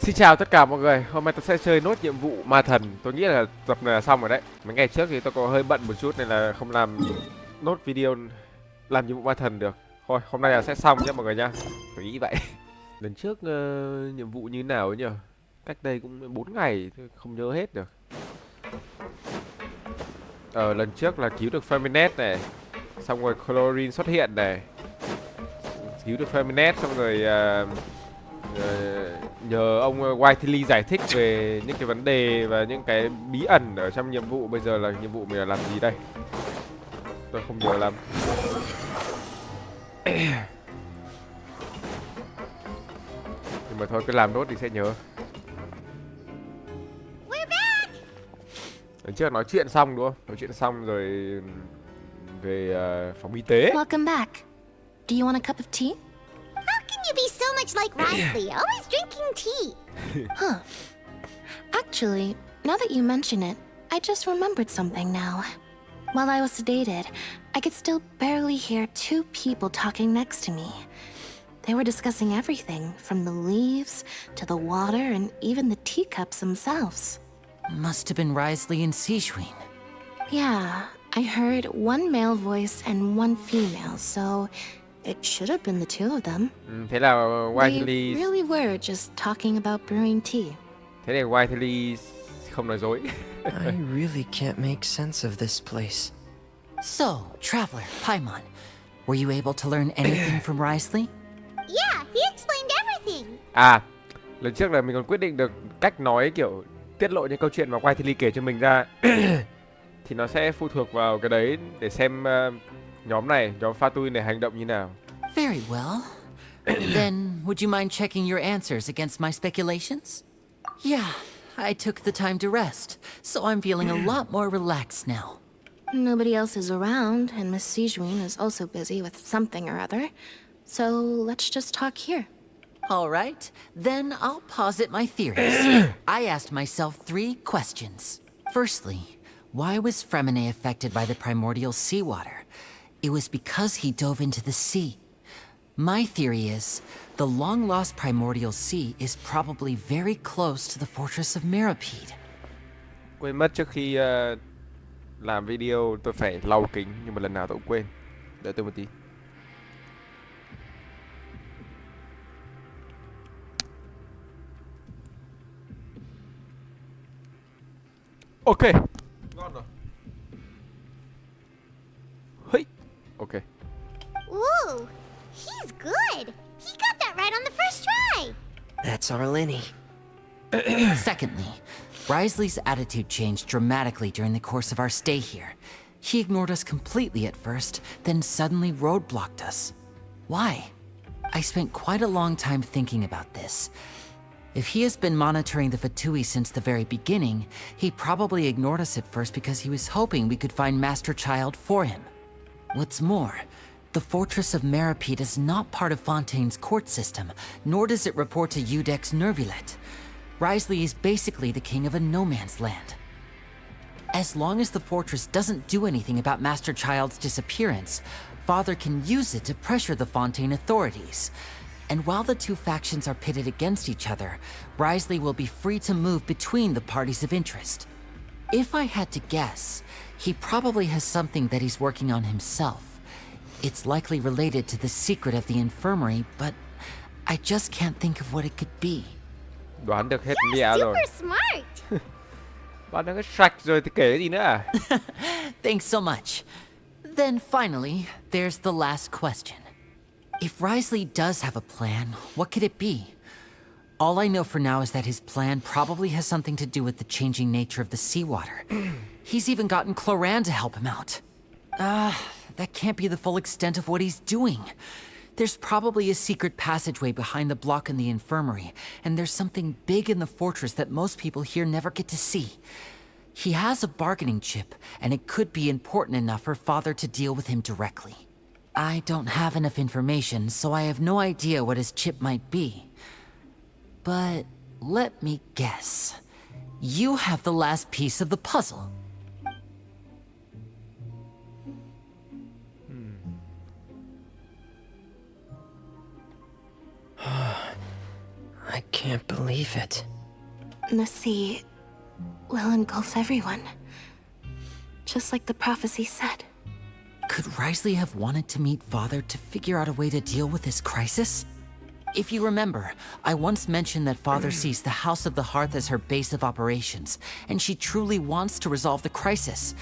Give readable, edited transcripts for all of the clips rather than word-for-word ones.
Xin chào tất cả mọi người, hôm nay tôi sẽ chơi nốt nhiệm vụ ma thần. Tôi nghĩ là tập này là xong rồi đấy. Mấy ngày trước thì tôi có hơi bận một chút nên là không làm nốt video làm nhiệm vụ ma thần được. Thôi, hôm nay là sẽ xong nhé mọi người nhá. Tôi nghĩ vậy. Lần trước nhiệm vụ như nào ấy nhỉ? Cách đây cũng 4 ngày, tôi không nhớ hết được. Lần trước là cứu được Fontaine này, xong rồi chlorine xuất hiện này, cứu được Fontaine xong rồi nhờ ông Whiteley giải thích về những cái vấn đề và những cái bí ẩn ở trong nhiệm vụ. Bây giờ là nhiệm vụ mình là làm gì đây? Tôi không nhớ lắm. Nhưng mà thôi cứ làm nốt thì sẽ nhớ. Lần trước nói chuyện xong đúng không? Nói chuyện xong rồi về phòng y tế. Welcome back. Do you want a cup of tea? How can you be so much like Riley, always drinking tea? Huh. Actually, now that you mention it, I just remembered something now. While I was sedated, I could still barely hear two people talking next to me. They were discussing everything, from the leaves to the water and even the teacups themselves. Must have been Risley and Sejuin. Yeah, I heard one male voice and one female, so it should have been the two of them. Thế là They Whiteley really were just talking about brewing tea. Thế là Whiteley không nói dối. I really can't make sense of this place. So, Traveler, Paimon, were you able to learn anything from Risley? Yeah, he explained everything. À, lần trước là mình còn quyết định được cách nói kiểu tiết lộ những câu chuyện mà Whiteley kể cho mình ra. Thì nó sẽ phụ thuộc vào cái đấy để xem nhóm Fatui này hành động như nào. Very well. Then, would you mind checking your answers against my speculations? Yeah, I took the time to rest, so I'm feeling a lot more relaxed now. Nobody else is around, and Miss Sejuin is also busy with something or other. So let's just talk here. All right, then I'll posit my theories. I asked myself 3 questions. Firstly, why was Fremine affected by the primordial seawater? It was because he dove into the sea. My theory is, the long-lost primordial sea is probably very close to the fortress of Meropide. Quên mất trước khi làm video tôi phải lau kính, nhưng mà lần nào tôi cũng quên. Đợi tôi một tí. Ok. Ngon rồi. Hey. Ok. Ooh, he's good. He got that right on the first try. That's our Lenny. Secondly, Risley's attitude changed dramatically during the course of our stay here. He ignored us completely at first, then suddenly roadblocked us. Why? I spent quite a long time thinking about this. If he has been monitoring the Fatui since the very beginning, he probably ignored us at first because he was hoping we could find Master Child for him. What's more, the Fortress of Meropide is not part of Fontaine's court system, nor does it report to Eudex's Neuvillette. Risley is basically the king of a no-man's land. As long as the fortress doesn't do anything about Master Child's disappearance, Father can use it to pressure the Fontaine authorities. And while the two factions are pitted against each other, Risley will be free to move between the parties of interest. If I had to guess, he probably has something that he's working on himself. It's likely related to the secret of the infirmary, but I just can't think of what it could be. Đoán được hết You're lẹ rồi. super smart. Đoán được sạch rồi thì kể cái gì nữa à? Thanks so much. Then finally, there's the last question. If Risley does have a plan, what could it be? All I know for now is that his plan probably has something to do with the changing nature of the seawater. He's even gotten Cloran to help him out. That can't be the full extent of what he's doing. There's probably a secret passageway behind the block in the infirmary, and there's something big in the fortress that most people here never get to see. He has a bargaining chip, and it could be important enough for Father to deal with him directly. I don't have enough information, so I have no idea what his chip might be. But let me guess. You have the last piece of the puzzle. I can't can't believe it. The sea will engulf everyone. Just like the prophecy said. Could Risley have wanted to meet Father to figure out a way to deal with this crisis? If you remember, I once mentioned that Father sees the House of the Hearth as her base of operations, and she truly wants to resolve the crisis.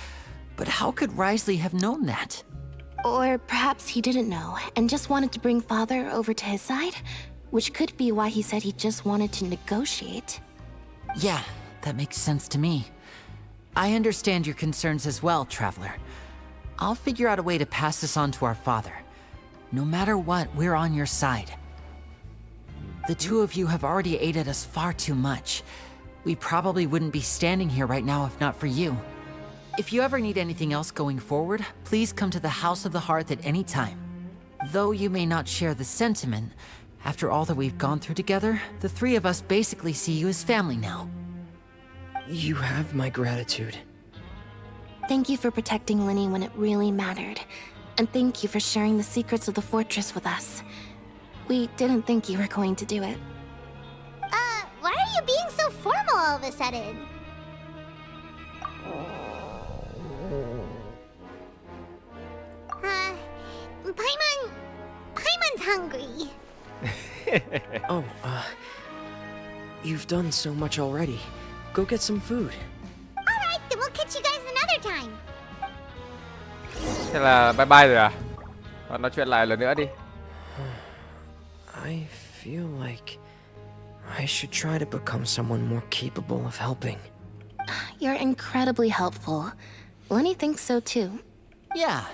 But how could Risley have known that? Or perhaps he didn't know and just wanted to bring Father over to his side, which could be why he said he just wanted to negotiate. Yeah, that makes sense to me. I understand your concerns as well, Traveler. I'll figure out a way to pass this on to our father. No matter what, we're on your side. The two of you have already aided us far too much. We probably wouldn't be standing here right now if not for you. If you ever need anything else going forward, please come to the House of the Hearth at any time. Though you may not share the sentiment, after all that we've gone through together, the three of us basically see you as family now. You have my gratitude. Thank you for protecting Linny when it really mattered. And thank you for sharing the secrets of the fortress with us. We didn't think you were going to do it. Why are you being so formal all of a sudden? Paimon's hungry. Oh, you've done so much already. Go get some food. Alright, then we'll catch you guys another time. Thế là bye bye rồi à? Và nói chuyện lại lần nữa đi. I feel like I should try to become someone more capable of helping. You're incredibly helpful. Lenny thinks so too. Yeah,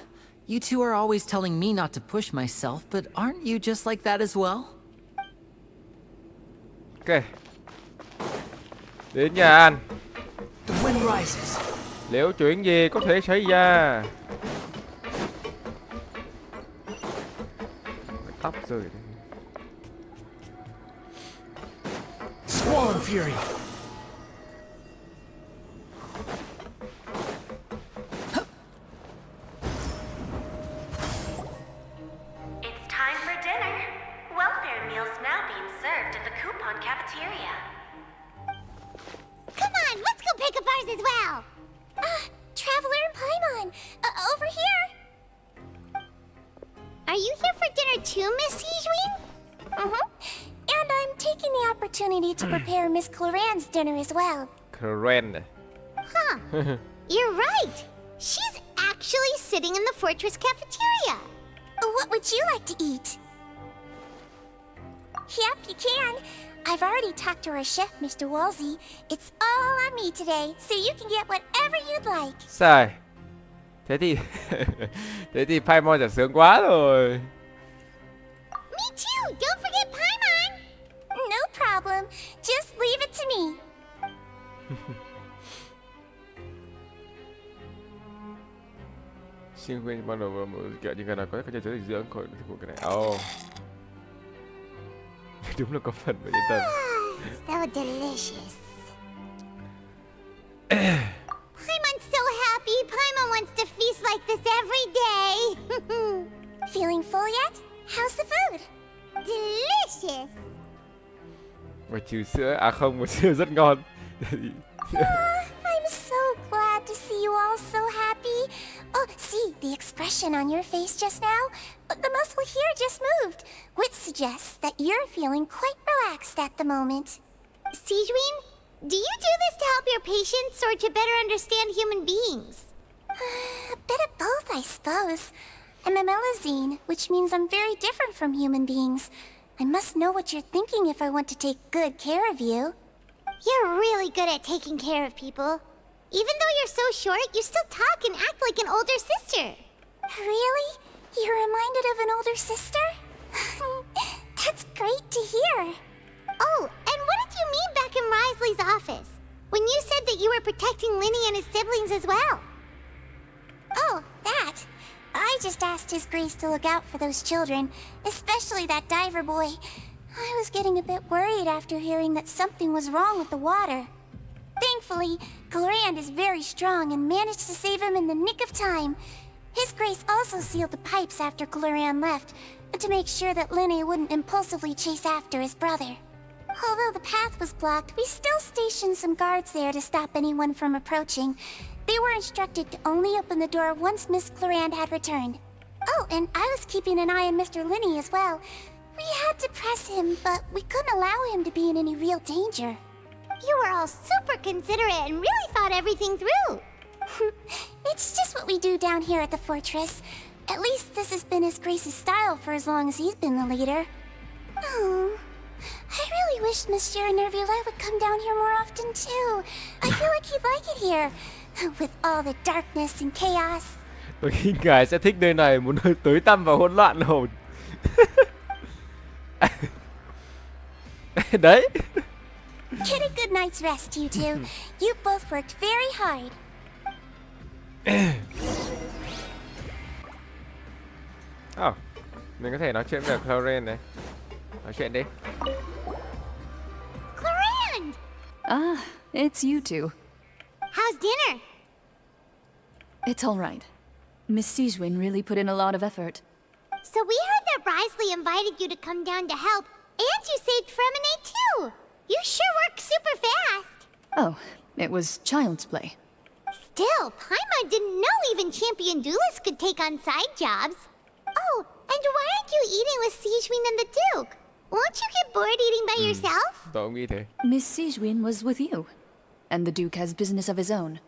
you two are always telling me not to push myself, but aren't you just like that as well? Ok. Đến nhà ăn. The wind rises. Liệu chuyện gì có thể xảy ra? Tóc rơi. Squall and Fury. It's time for dinner. Welfare meals now being served in the coupon cafeteria. Come on, let's go pick up ours as well. Traveler and Paimon, over here. Are you here for dinner too, Miss Sijwin? And I'm taking the opportunity to prepare Miss Cloran's dinner as well. Cloran. Huh. You're right. She's actually sitting in the fortress cafeteria. What would you like to eat? Yep, you can. I've already talked to our chef, Mr. Wolsey. It's all on me today, so you can get whatever you'd like. Sai. Thế thì thế thì Paimon là sướng quá rồi. Me too. Don't forget Paimon. No problem. Just leave it to me. Xin khuyên ban đầu một kiểu như cái nào có chất dinh dưỡng của cái này. Oh. Đúng là có phần với yên tâm. So delicious. Paimon's so happy. Paimon wants to feast like this every day. Feeling full yet? How's the food? Delicious. Và trừ sữa, à không, một sữa rất ngon. I'm so glad to see you all so happy. Oh, see, the expression on your face just now? The muscle here just moved, which suggests that you're feeling quite relaxed at the moment. Sijwin, do you do this to help your patients or to better understand human beings? A bit of both, I suppose. I'm a Melusine, which means I'm very different from human beings. I must know what you're thinking if I want to take good care of you. You're really good at taking care of people. Even though you're so short, you still talk and act like an older sister. Really? You're reminded of an older sister? That's great to hear. Oh, and what did you mean back in Risley's office? When you said that you were protecting Linny and his siblings as well? Oh, that. I just asked His Grace to look out for those children, especially that diver boy. I was getting a bit worried after hearing that something was wrong with the water. Thankfully, Clorand is very strong and managed to save him in the nick of time. His Grace also sealed the pipes after Clorand left, to make sure that Linny wouldn't impulsively chase after his brother. Although the path was blocked, we still stationed some guards there to stop anyone from approaching. They were instructed to only open the door once Miss Clarand had returned. Oh, and I was keeping an eye on Mr. Linney as well. We had to press him, but we couldn't allow him to be in any real danger. You were all super considerate and really thought everything through. It's just what we do down here at the fortress. At least this has been His Grace's style for as long as he's been the leader. Oh, I really wish Monsieur Neuvillette would come down here more often too. I feel like he'd like it here, with all the darkness and chaos. Tôi nghĩ ngài sẽ thích nơi này, muốn tới tăm và hỗn loạn hồn. Đấy. Get a good night's rest, you two. You both worked very hard. Oh, mình có thể nói chuyện với Clarence này. Nói chuyện đi. Clarand! Ah, it's you two. How's dinner? It's all right. Miss Sijwin really put in a lot of effort. So we heard that Risley invited you to come down to help, and you saved Fremine too. You sure work super fast. Oh, it was child's play. Still, Paimon didn't know even champion duelists could take on side jobs. Oh, and why aren't you eating with Sijwin and the Duke? Won't you get bored eating by yourself? Tôi cũng nghĩ thế. Miss Sijwin was with you, and the Duke has business of his own.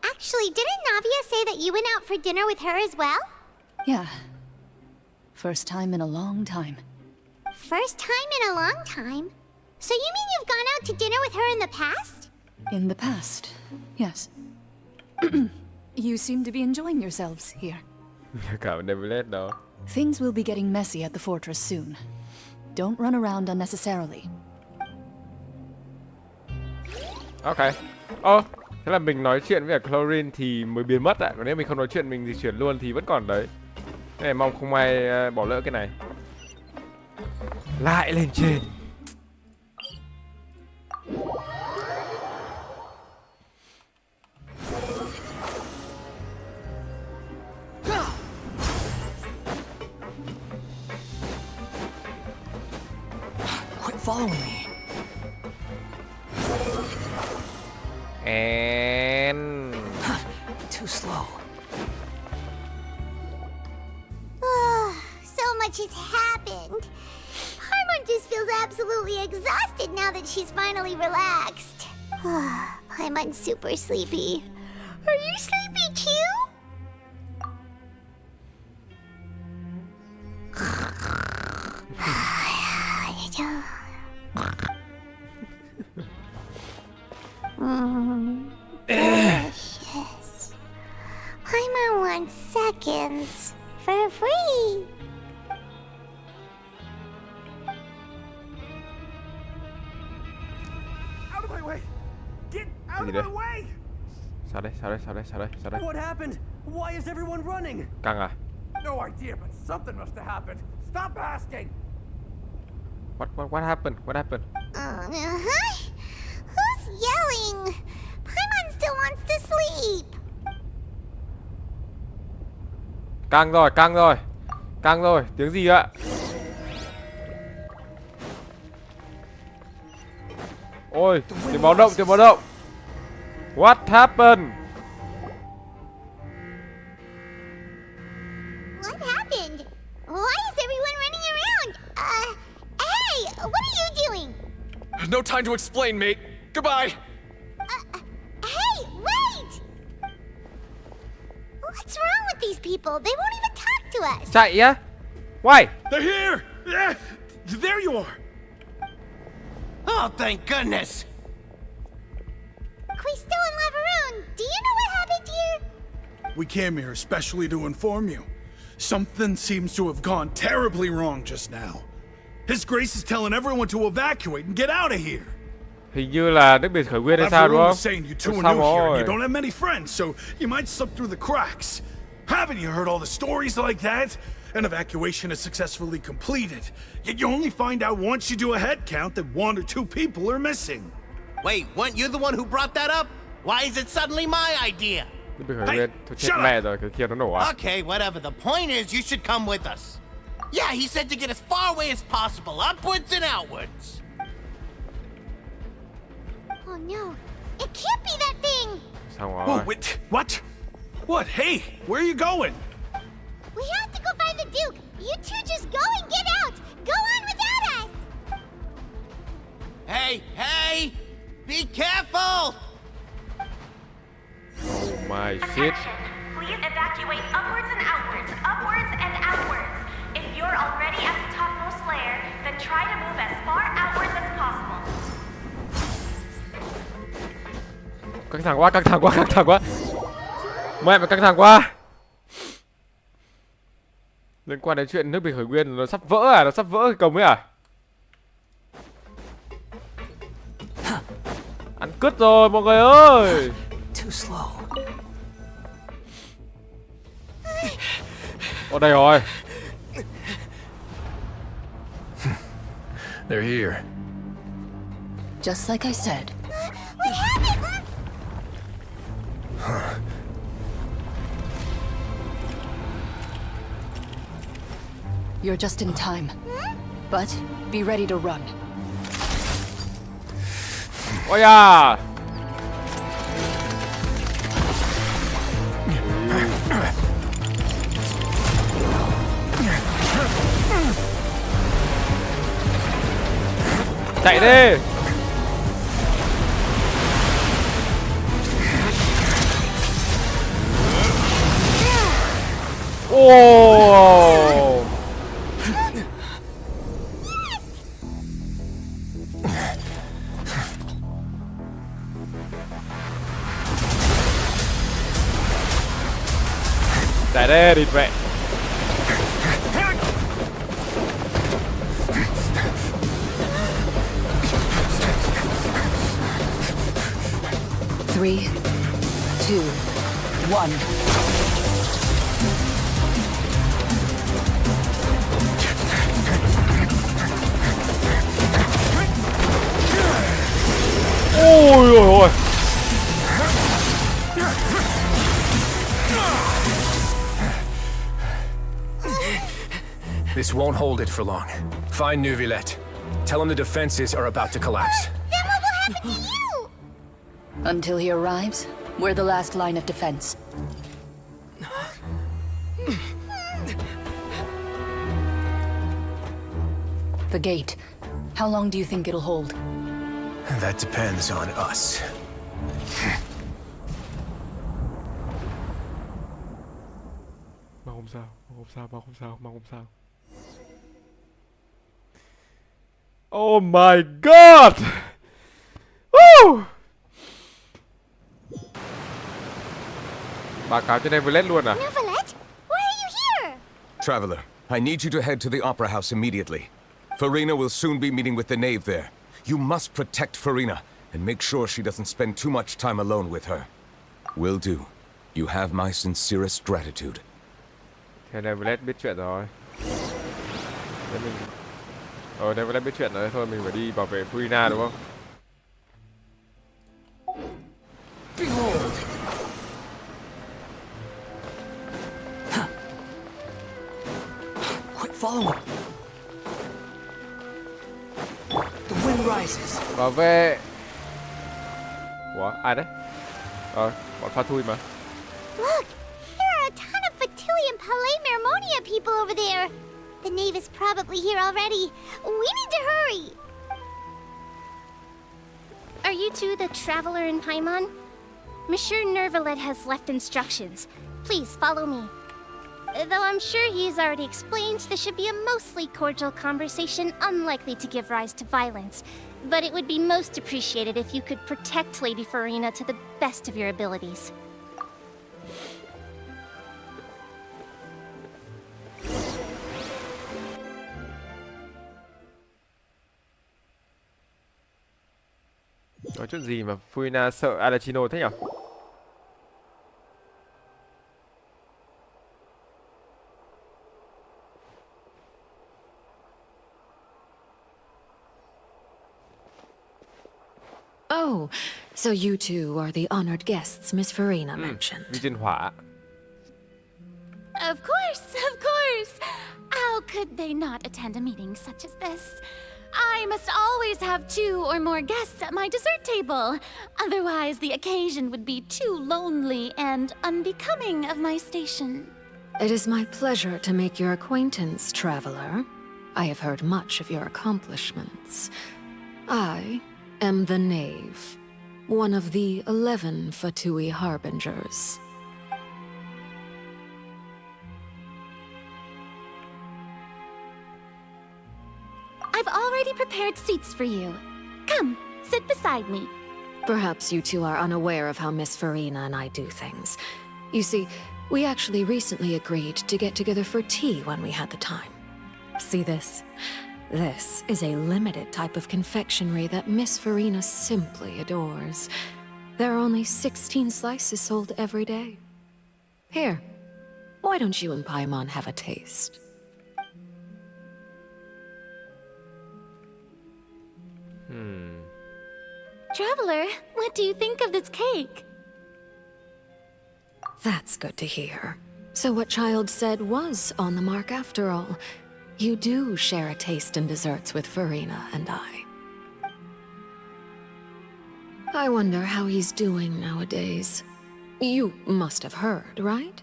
Actually, didn't Navia say that you went out for dinner with her as well? Yeah. First time in a long time. First time in a long time? So you mean you've gone out to dinner with her in the past? In the past, yes. You seem to be enjoying yourselves here. Cả Neuvillette đó. Things will be getting messy at the fortress soon. Don't run around unnecessarily. Ok. Ô, thế là mình nói chuyện với cả Chlorine thì mới biến mất ạ. Còn nếu mình không nói chuyện mình di chuyển luôn thì vẫn còn đấy. Thế này mong không ai bỏ lỡ cái này. Lại lên trên. Quit following me. And Too slow. So much has happened. Paimon just feels absolutely exhausted now that she's finally relaxed. Paimon's super sleepy. Are you sleepy too? Delicious. Paimon wants seconds for free. Out of my way! Get out Gì of đấy? my way! Sao đây? Sao đây? Sao đây? Sao đây? Sao đây? What happened? Why is everyone running? Căng à? No idea, but something must have happened. Stop asking! What happened? What happened? Who's yelling? Paimon still wants to sleep. Căng rồi, căng rồi. Căng rồi, tiếng gì ạ? Ôi, tiếng báo động, tiếng báo động. What happened? What happened? Why is everyone running around? Hey, what are you doing? No time to explain, mate. Goodbye. Hey, wait! What's wrong with these people? They won't even talk to us. Chạy á? Why? They're here! Yeah, there you are! Oh, thank goodness. Quisto and Laveroon, do you know what happened here? We came here especially to inform you. Something seems to have gone terribly wrong just now. His Grace is telling everyone to evacuate and get out of here. Hình như là nước biển khởi nguyên hay sao đúng Laveroon không? was saying you two are Xong new here and rồi. you don't have many friends, so you might slip through the cracks. Haven't you heard all the stories like that? An evacuation is successfully completed, yet you only find out once you do a head count that one or two people are missing. Wait, weren't you the one who brought that up? Why is it suddenly my idea? Nước biển khởi Hey, nguyên. Thôi chết shut mẹ up. rồi, cái kia nó nổ à? Okay, whatever. The point is, you should come with us. Yeah, he said to get as far away as possible, upwards and outwards. Oh no, it can't be that thing! Xong rồi. Oh, wait, what? What? Hey, where are you going? We have to go find the Duke! You two just go and get out! Go on without us! Hey! Be careful! Oh my shit. Attention. Please evacuate upwards and outwards, upwards and outwards. If you're already at the topmost layer, then try to move as far outwards as possible. Căng thẳng quá, căng thẳng quá, căng thẳng quá. Mẹ mày căng thẳng quá. Liên quan đến chuyện nước bị khởi nguyên, nó sắp vỡ à? Nó sắp vỡ cái cổng ấy à? Ăn cứt rồi mọi người ơi. Too slow. Ở đây rồi. They're here. Just like I said. We have it! You're just in time. But be ready to run. Ôi à. Chạy đi. Ồ. Chạy đi, địt mẹ. Three, two, one. Ôi ôi ôi. This won't hold it for long. Find Neuvillette. Tell him the defenses are about to collapse. Then what will happen to you? Until he arrives, we're the last line of defense. The gate. How long do you think it'll hold? That depends on us. Mà không sao, mà không sao, mà không sao, mà không sao. Oh my god! Woo! Báo cáo cho Neuvillette luôn à? Neuvillette? Why are you here? Traveler, I need you to head to the Opera House immediately. Farina will soon be meeting with the knave there. You must protect Farina, and make sure she doesn't spend too much time alone with her. Will do. You have my sincerest gratitude. Thế Neuvillette biết chuyện rồi. Thế mình... Neuvillette biết chuyện rồi, thôi mình phải đi bảo vệ Farina đúng không? Behold! Quick, follow him. The wind rises. Bảo vệ. Ủa, ai đấy? Bọn pha thui mà. Look, there are a ton of Fatui and Palais Mermonia people over there. The knave is probably here already. We need to hurry. Are you two the traveler in Paimon? Monsieur Neuvillette has left instructions. Please follow me. Though I'm sure he's already explained, this should be a mostly cordial conversation, unlikely to give rise to violence. But it would be most appreciated if you could protect Lady Farina to the best of your abilities. Nói chuyện gì mà Farina sợ Alachino thế nhỉ? Oh, so you two are the honored guests Miss Farina mentioned. Đi trên hỏa. Of course, of course. How could they not attend a meeting such as this? I must always have 2 or more guests at my dessert table. Otherwise, the occasion would be too lonely and unbecoming of my station. It is my pleasure to make your acquaintance, traveler. I have heard much of your accomplishments. I am the Knave, one of the 11 Fatui Harbingers. I've already prepared seats for you. Come, sit beside me. Perhaps you two are unaware of how Miss Farina and I do things. You see, we actually recently agreed to get together for tea when we had the time. See this? This is a limited type of confectionery that Miss Farina simply adores. There are only 16 slices sold every day. Here, why don't you and Paimon have a taste? Traveler, what do you think of this cake? That's good to hear. So what Child said was on the mark after all. You do share a taste in desserts with Farina and I. I wonder how he's doing nowadays. You must have heard, right?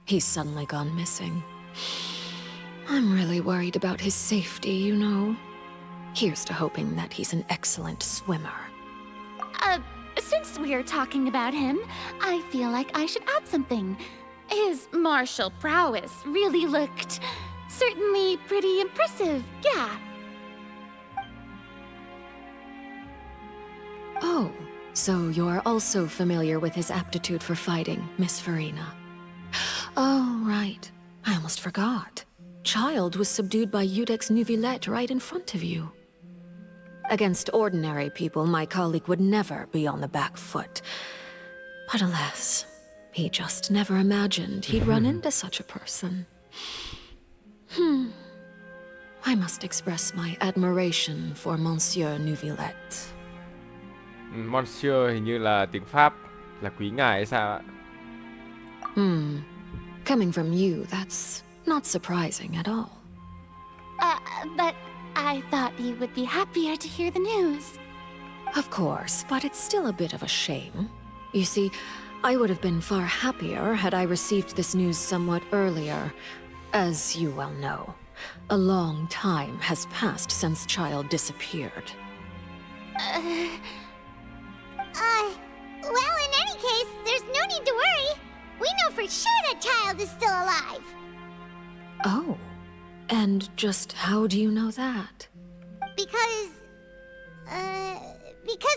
He's suddenly gone missing. I'm really worried about his safety, you know. Here's to hoping that he's an excellent swimmer. Since we're talking about him, I feel like I should add something. His martial prowess really looked certainly pretty impressive, yeah. Oh, so you're also familiar with his aptitude for fighting, Miss Farina. Oh, right. I almost forgot. Child was subdued by Udex Neuvillette right in front of you. Against ordinary people, my colleague would never be on the back foot. But alas, he just never imagined he'd run into such a person. I must express my admiration for Monsieur Neuvillette. Monsieur hình như là tiếng Pháp, là quý ngài hay sao ạ? Coming from you, that's not surprising at all. But I thought you would be happier to hear the news. Of course, but it's still a bit of a shame. You see, I would have been far happier had I received this news somewhat earlier. As you well know, a long time has passed since Child disappeared. Well, in any case, there's no need to worry. We know for sure that Child is still alive. Oh, and just how do you know that? Because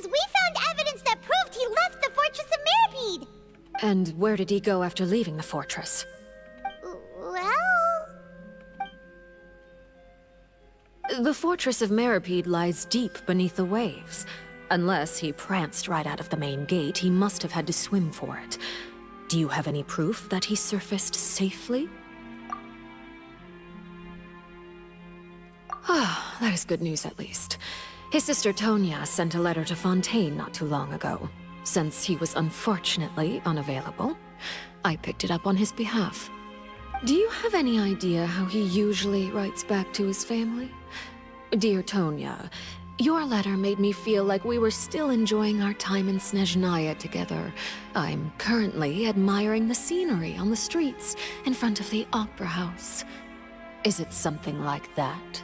we found evidence that proved he left the Fortress of Meripede. And where did he go after leaving the fortress? Well... The Fortress of Meripede lies deep beneath the waves. Unless he pranced right out of the main gate, he must have had to swim for it. Do you have any proof that he surfaced safely? Ah, that is good news at least. His sister Tonya sent a letter to Fontaine not too long ago. Since he was unfortunately unavailable, I picked it up on his behalf. Do you have any idea how he usually writes back to his family? Dear Tonya, your letter made me feel like we were still enjoying our time in Snezhnaya together. I'm currently admiring the scenery on the streets in front of the Opera House. Is it something like that?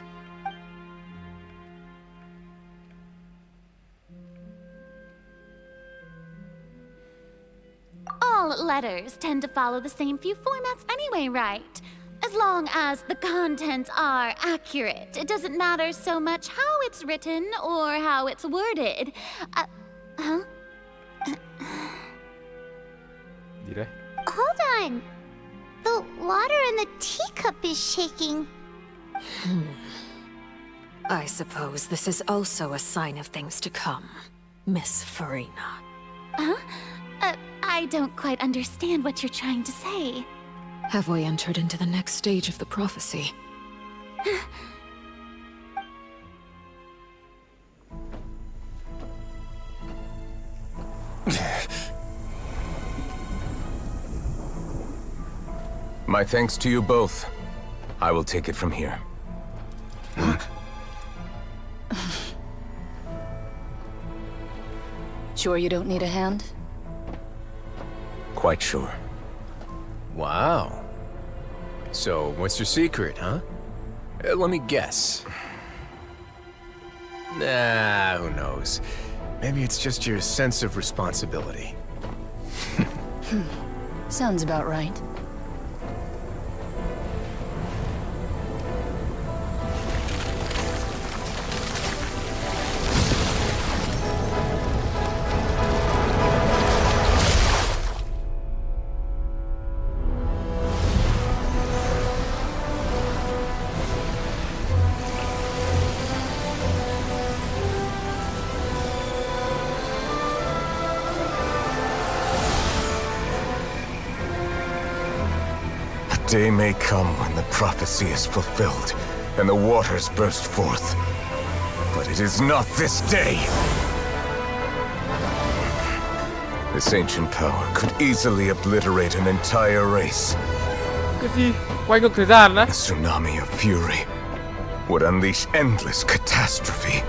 All letters tend to follow the same few formats anyway, right? As long as the contents are accurate, it doesn't matter so much how it's written or how it's worded. Huh? Gì đấy? Hold on. The water in the teacup is shaking. I suppose this is also a sign of things to come, Miss Farina. Huh? I don't quite understand what you're trying to say. Have we entered into the next stage of the prophecy? My thanks to you both. I will take it from here. Sure you don't need a hand? Quite sure. Wow. So, what's your secret, huh? Let me guess. Nah, who knows? Maybe it's just your sense of responsibility. Sounds about right. Day may come when the prophecy is fulfilled, and the waters burst forth. But it is not this day! This ancient power could easily obliterate an entire race. Cái gì? Quay ngược thời gian á? A tsunami of fury would unleash endless catastrophe.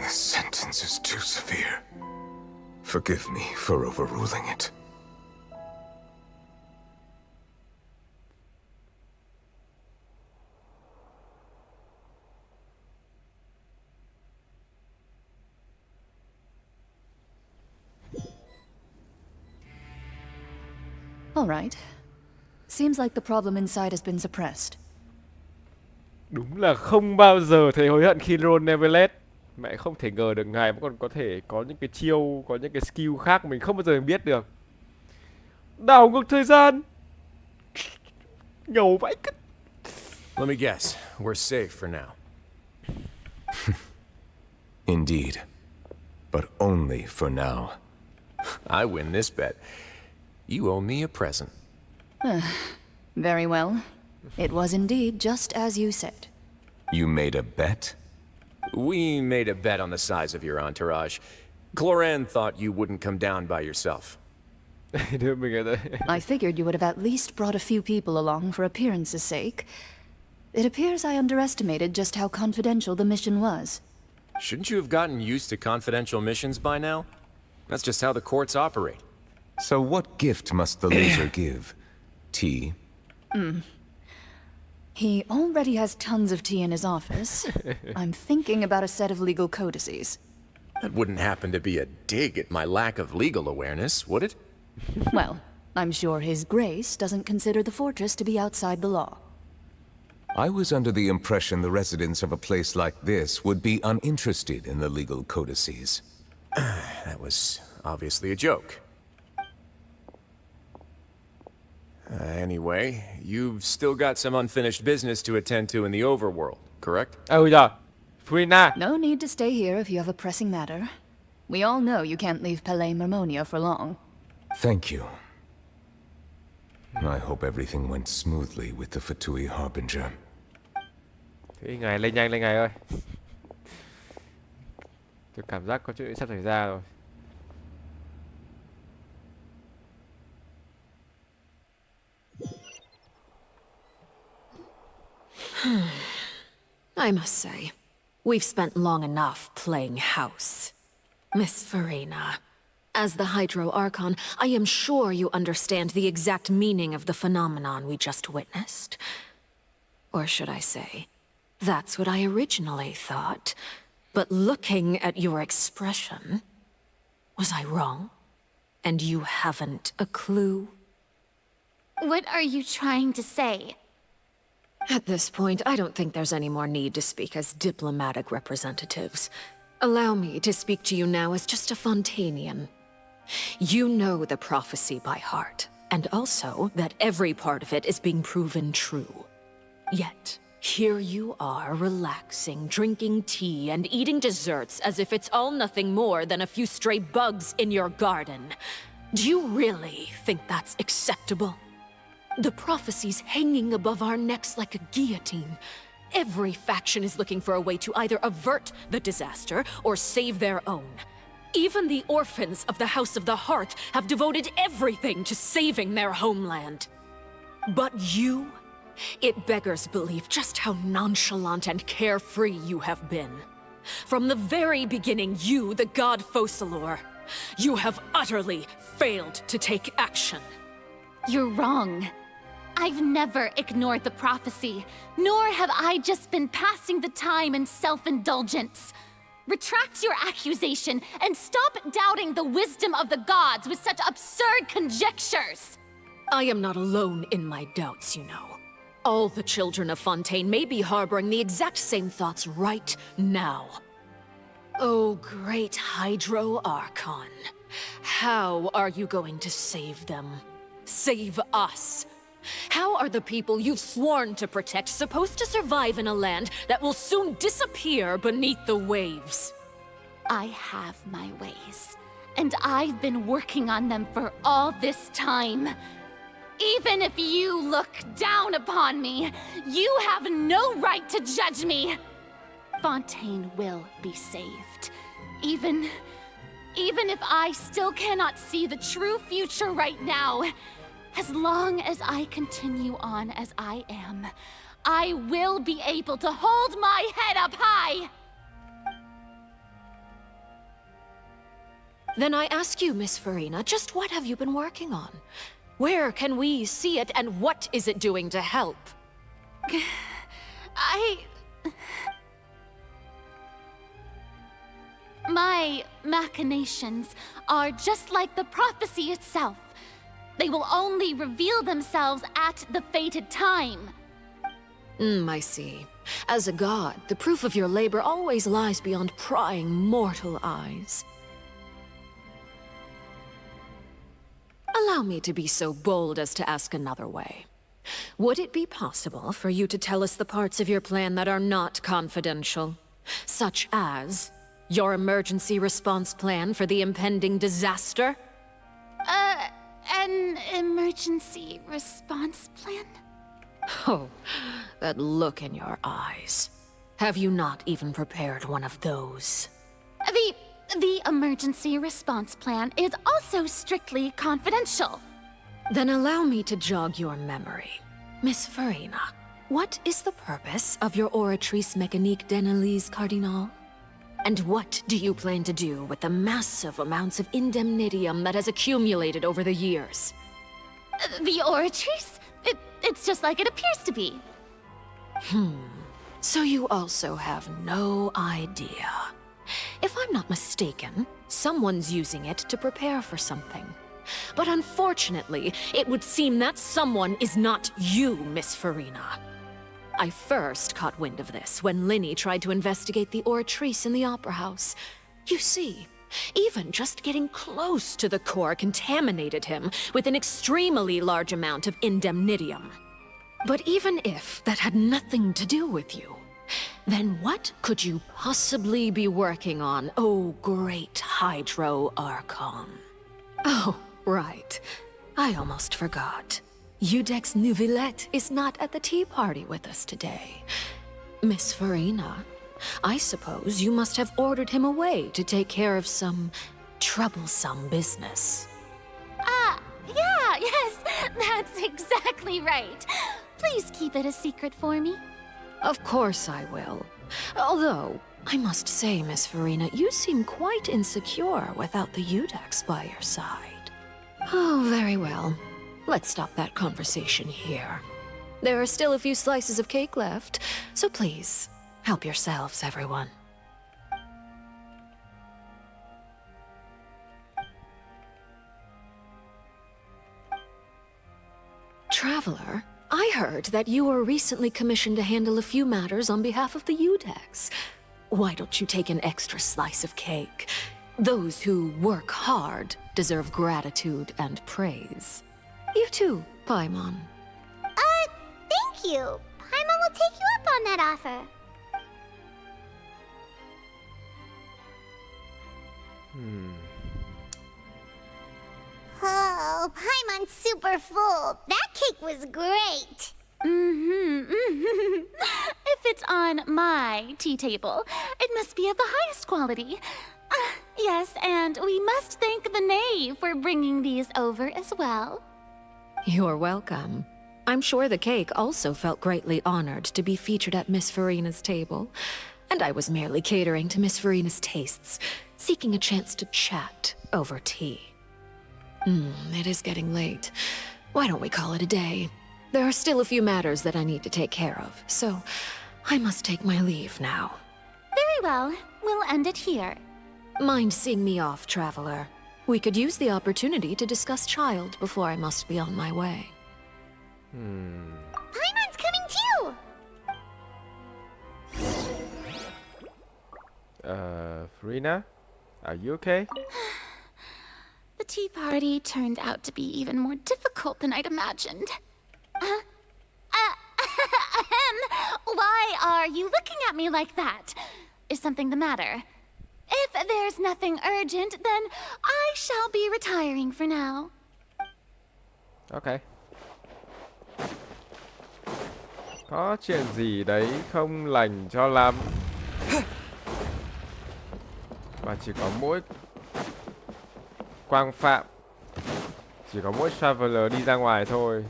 This sentence is too severe. Forgive me for overruling it. All right. Seems like the problem inside has been suppressed. Đúng là không bao giờ thấy hối hận khi roll Neuvillette. Mẹ không thể ngờ được ngài vẫn còn có thể có những cái chiêu, có những cái skill khác mình không bao giờ biết được. Đảo ngược thời gian. Ngầu vãi cứt. Let me guess, we're safe for now. Indeed. But only for now. I win this bet. You owe me a present. Very well. It was indeed just as you said. You made a bet? We made a bet on the size of your entourage. Cloran thought you wouldn't come down by yourself. I figured you would have at least brought a few people along for appearance's sake. It appears I underestimated just how confidential the mission was. Shouldn't you have gotten used to confidential missions by now? That's just how the courts operate. So what gift must the loser give? Tea? He already has tons of tea in his office. I'm thinking about a set of legal codices. That wouldn't happen to be a dig at my lack of legal awareness, would it? Well, I'm sure His Grace doesn't consider the fortress to be outside the law. I was under the impression the residents of a place like this would be uninterested in the legal codices. That was obviously a joke. Anyway, you've still got some unfinished business to attend to in the overworld, correct? Oh yeah, Frina. No need to stay here if you have a pressing matter. We all know you can't leave Palais Marmonia for long. Thank you. I hope everything went smoothly with the Fatui Harbinger. Thế ngài lên nhanh lên ngài ơi. Tôi cảm giác có chuyện sắp xảy ra rồi. I must say, we've spent long enough playing house. Miss Farina, as the Hydro Archon, I am sure you understand the exact meaning of the phenomenon we just witnessed. Or should I say, that's what I originally thought. But looking at your expression, was I wrong? And you haven't a clue? What are you trying to say? At this point, I don't think there's any more need to speak as diplomatic representatives. Allow me to speak to you now as just a Fontainian. You know the prophecy by heart, and also that every part of it is being proven true. Yet, here you are relaxing, drinking tea, and eating desserts as if it's all nothing more than a few stray bugs in your garden. Do you really think that's acceptable? The prophecy's hanging above our necks like a guillotine. Every faction is looking for a way to either avert the disaster or save their own. Even the orphans of the House of the Hearth have devoted everything to saving their homeland. But you? It beggars belief just how nonchalant and carefree you have been. From the very beginning, you, the god Focalor, you have utterly failed to take action. You're wrong. I've never ignored the prophecy, nor have I just been passing the time in self-indulgence. Retract your accusation and stop doubting the wisdom of the gods with such absurd conjectures! I am not alone in my doubts, you know. All the children of Fontaine may be harboring the exact same thoughts right now. Oh, great Hydro Archon. How are you going to save them? Save us? How are the people you've sworn to protect supposed to survive in a land that will soon disappear beneath the waves? I have my ways, and I've been working on them for all this time. Even if you look down upon me, you have no right to judge me. Fontaine will be saved. Even if I still cannot see the true future right now, as long as I continue on as I am, I will be able to hold my head up high! Then I ask you, Miss Farina, just what have you been working on? Where can we see it, and what is it doing to help? My machinations are just like the prophecy itself. They will only reveal themselves at the fated time. I see. As a god, the proof of your labor always lies beyond prying mortal eyes. Allow me to be so bold as to ask another way. Would it be possible for you to tell us the parts of your plan that are not confidential? Such as your emergency response plan for the impending disaster? An emergency response plan? Oh, that look in your eyes. Have you not even prepared one of those? The emergency response plan is also strictly confidential. Then allow me to jog your memory. Miss Farina, what is the purpose of your Oratrice Mécanique d'Analyse Cardinal? And what do you plan to do with the massive amounts of indemnitium that has accumulated over the years? The Oratrice? It's just like it appears to be. So you also have no idea. If I'm not mistaken, someone's using it to prepare for something. But unfortunately, it would seem that someone is not you, Miss Farina. I first caught wind of this when Linny tried to investigate the Oratrice in the Opera House. You see, even just getting close to the core contaminated him with an extremely large amount of indemnitium. But even if that had nothing to do with you, then what could you possibly be working on, oh great Hydro Archon? Oh, right. I almost forgot. Udex Neuvillette is not at the tea party with us today. Miss Farina, I suppose you must have ordered him away to take care of some troublesome business. Yes, that's exactly right. Please keep it a secret for me. Of course I will. Although, I must say, Miss Farina, you seem quite insecure without the Udex by your side. Oh, very well. Let's stop that conversation here. There are still a few slices of cake left, so please, help yourselves, everyone. Traveler, I heard that you were recently commissioned to handle a few matters on behalf of the Udex. Why don't you take an extra slice of cake? Those who work hard deserve gratitude and praise. You too, Paimon. Thank you. Paimon will take you up on that offer. Oh, Paimon's super full. That cake was great. If it's on my tea table, it must be of the highest quality. Yes, and we must thank the knave for bringing these over as well. You're welcome. I'm sure the cake also felt greatly honored to be featured at Miss Farina's table. And I was merely catering to Miss Farina's tastes, seeking a chance to chat over tea. It is getting late. Why don't we call it a day? There are still a few matters that I need to take care of, so I must take my leave now. Very well. We'll end it here. Mind seeing me off, traveler? We could use the opportunity to discuss Child before I must be on my way. Paimon's coming too! Farina? Are you okay? The tea party turned out to be even more difficult than I'd imagined. Why are you looking at me like that? Is something the matter? If there's nothing urgent, then I shall be retiring for now. Ok. Có chuyện gì đấy không lành cho lắm. Mà chỉ có mỗi Quang Phạm, chỉ có mỗi Traveler đi ra ngoài thôi.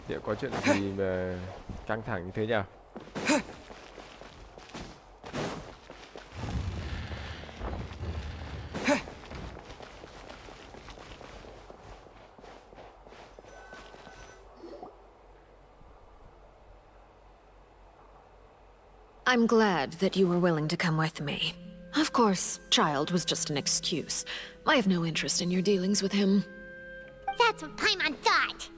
Liệu có chuyện gì mà căng thẳng như thế nhỉ? I'm glad that you were willing to come with me. Of course, Child was just an excuse. I have no interest in your dealings with him. That's what Paimon thought!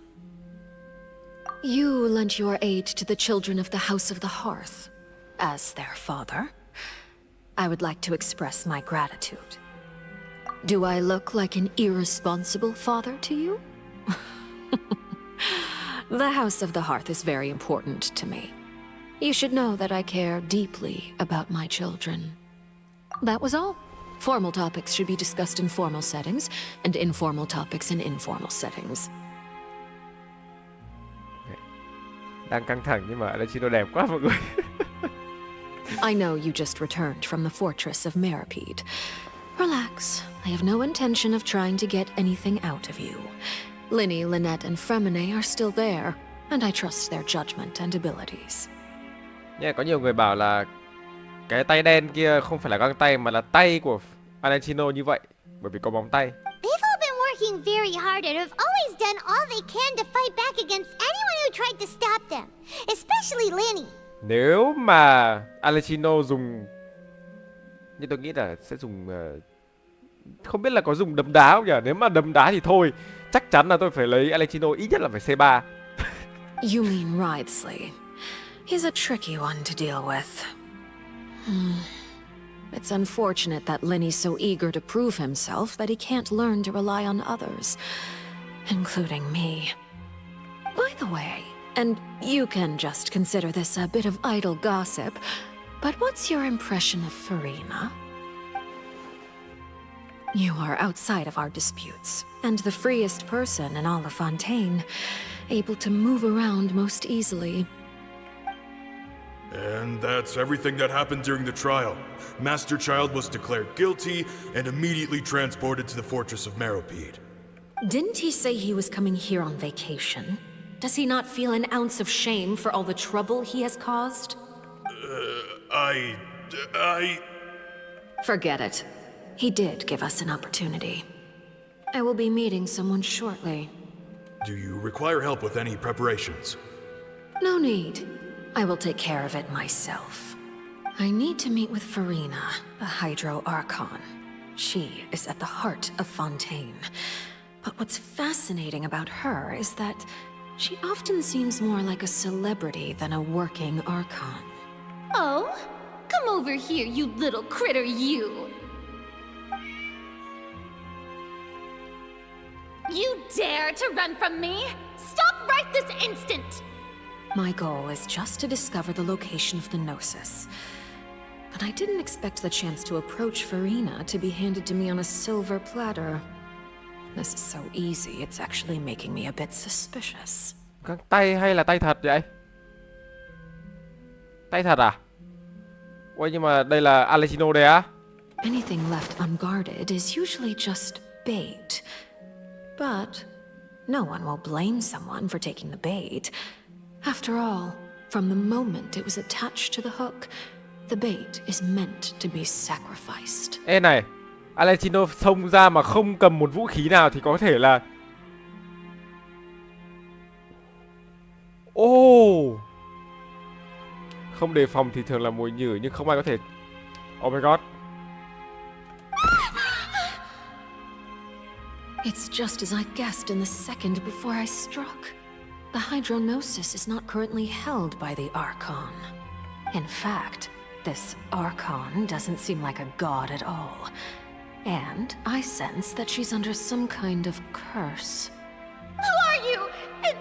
You lent your aid to the children of the House of the Hearth. As their father, I would like to express my gratitude. Do I look like an irresponsible father to you? The House of the Hearth is very important to me. You should know that I care deeply about my children. That was all. Formal topics should be discussed in formal settings, and informal topics in informal settings. Đang căng thẳng nhưng mà Alechino đẹp quá mọi người. I know you just returned from the fortress of Meripede. Relax. I have no intention of trying to get anything out of you. Linny, Lynette, and Fremine are still there, and I trust their judgment and abilities. Có nhiều người bảo là cái tay đen kia không phải là găng tay mà là tay của Alechino như vậy, bởi vì có móng tay. They've all been working very hard and have always done all they can to fight back against anyone who tried to stop them, especially Linny. Nếu mà Alechino dùng, nhưng tôi nghĩ là sẽ dùng, không biết là có dùng đấm đá không nhỉ? Nếu mà đấm đá thì thôi, chắc chắn là tôi phải lấy Alechino ít nhất là phải C3. You mean Wriothesley. He's a tricky one to deal with. It's unfortunate that Linny's so eager to prove himself that he can't learn to rely on others, including me. By the way, and you can just consider this a bit of idle gossip, but what's your impression of Farina? You are outside of our disputes, and the freest person in all of Fontaine, able to move around most easily. And that's everything that happened during the trial. Master Child was declared guilty and immediately transported to the fortress of Meripede. Didn't he say he was coming here on vacation? Does he not feel an ounce of shame for all the trouble he has caused? I... Forget it. He did give us an opportunity. I will be meeting someone shortly. Do you require help with any preparations? No need. I will take care of it myself. I need to meet with Farina, the Hydro Archon. She is at the heart of Fontaine. But what's fascinating about her is that she often seems more like a celebrity than a working Archon. Oh? Come over here, you little critter, you! You dare to run from me? Stop right this instant! My goal is just to discover the location of the Gnosis. But I didn't expect the chance to approach Farina to be handed to me on a silver platter. This is so easy, it's actually making me a bit suspicious. Găng tay hay là tay thật vậy? Tay thật à? Ôi nhưng mà đây là Alessino đây á. Anything left unguarded is usually just bait. But no one will blame someone for taking the bait. After all, from the moment it was attached to the hook, the bait is meant to be sacrificed. Ê này, Alessino xông ra mà không cầm một vũ khí nào thì có thể là... Oh! Không đề phòng thì thường là mồi nhử nhưng không ai có thể... Oh my god. It's just as I guessed in the second before I struck. The hydronosis is not currently held by the Archon. In fact, this Archon doesn't seem like a god at all. And I sense that she's under some kind of curse. Who are you? And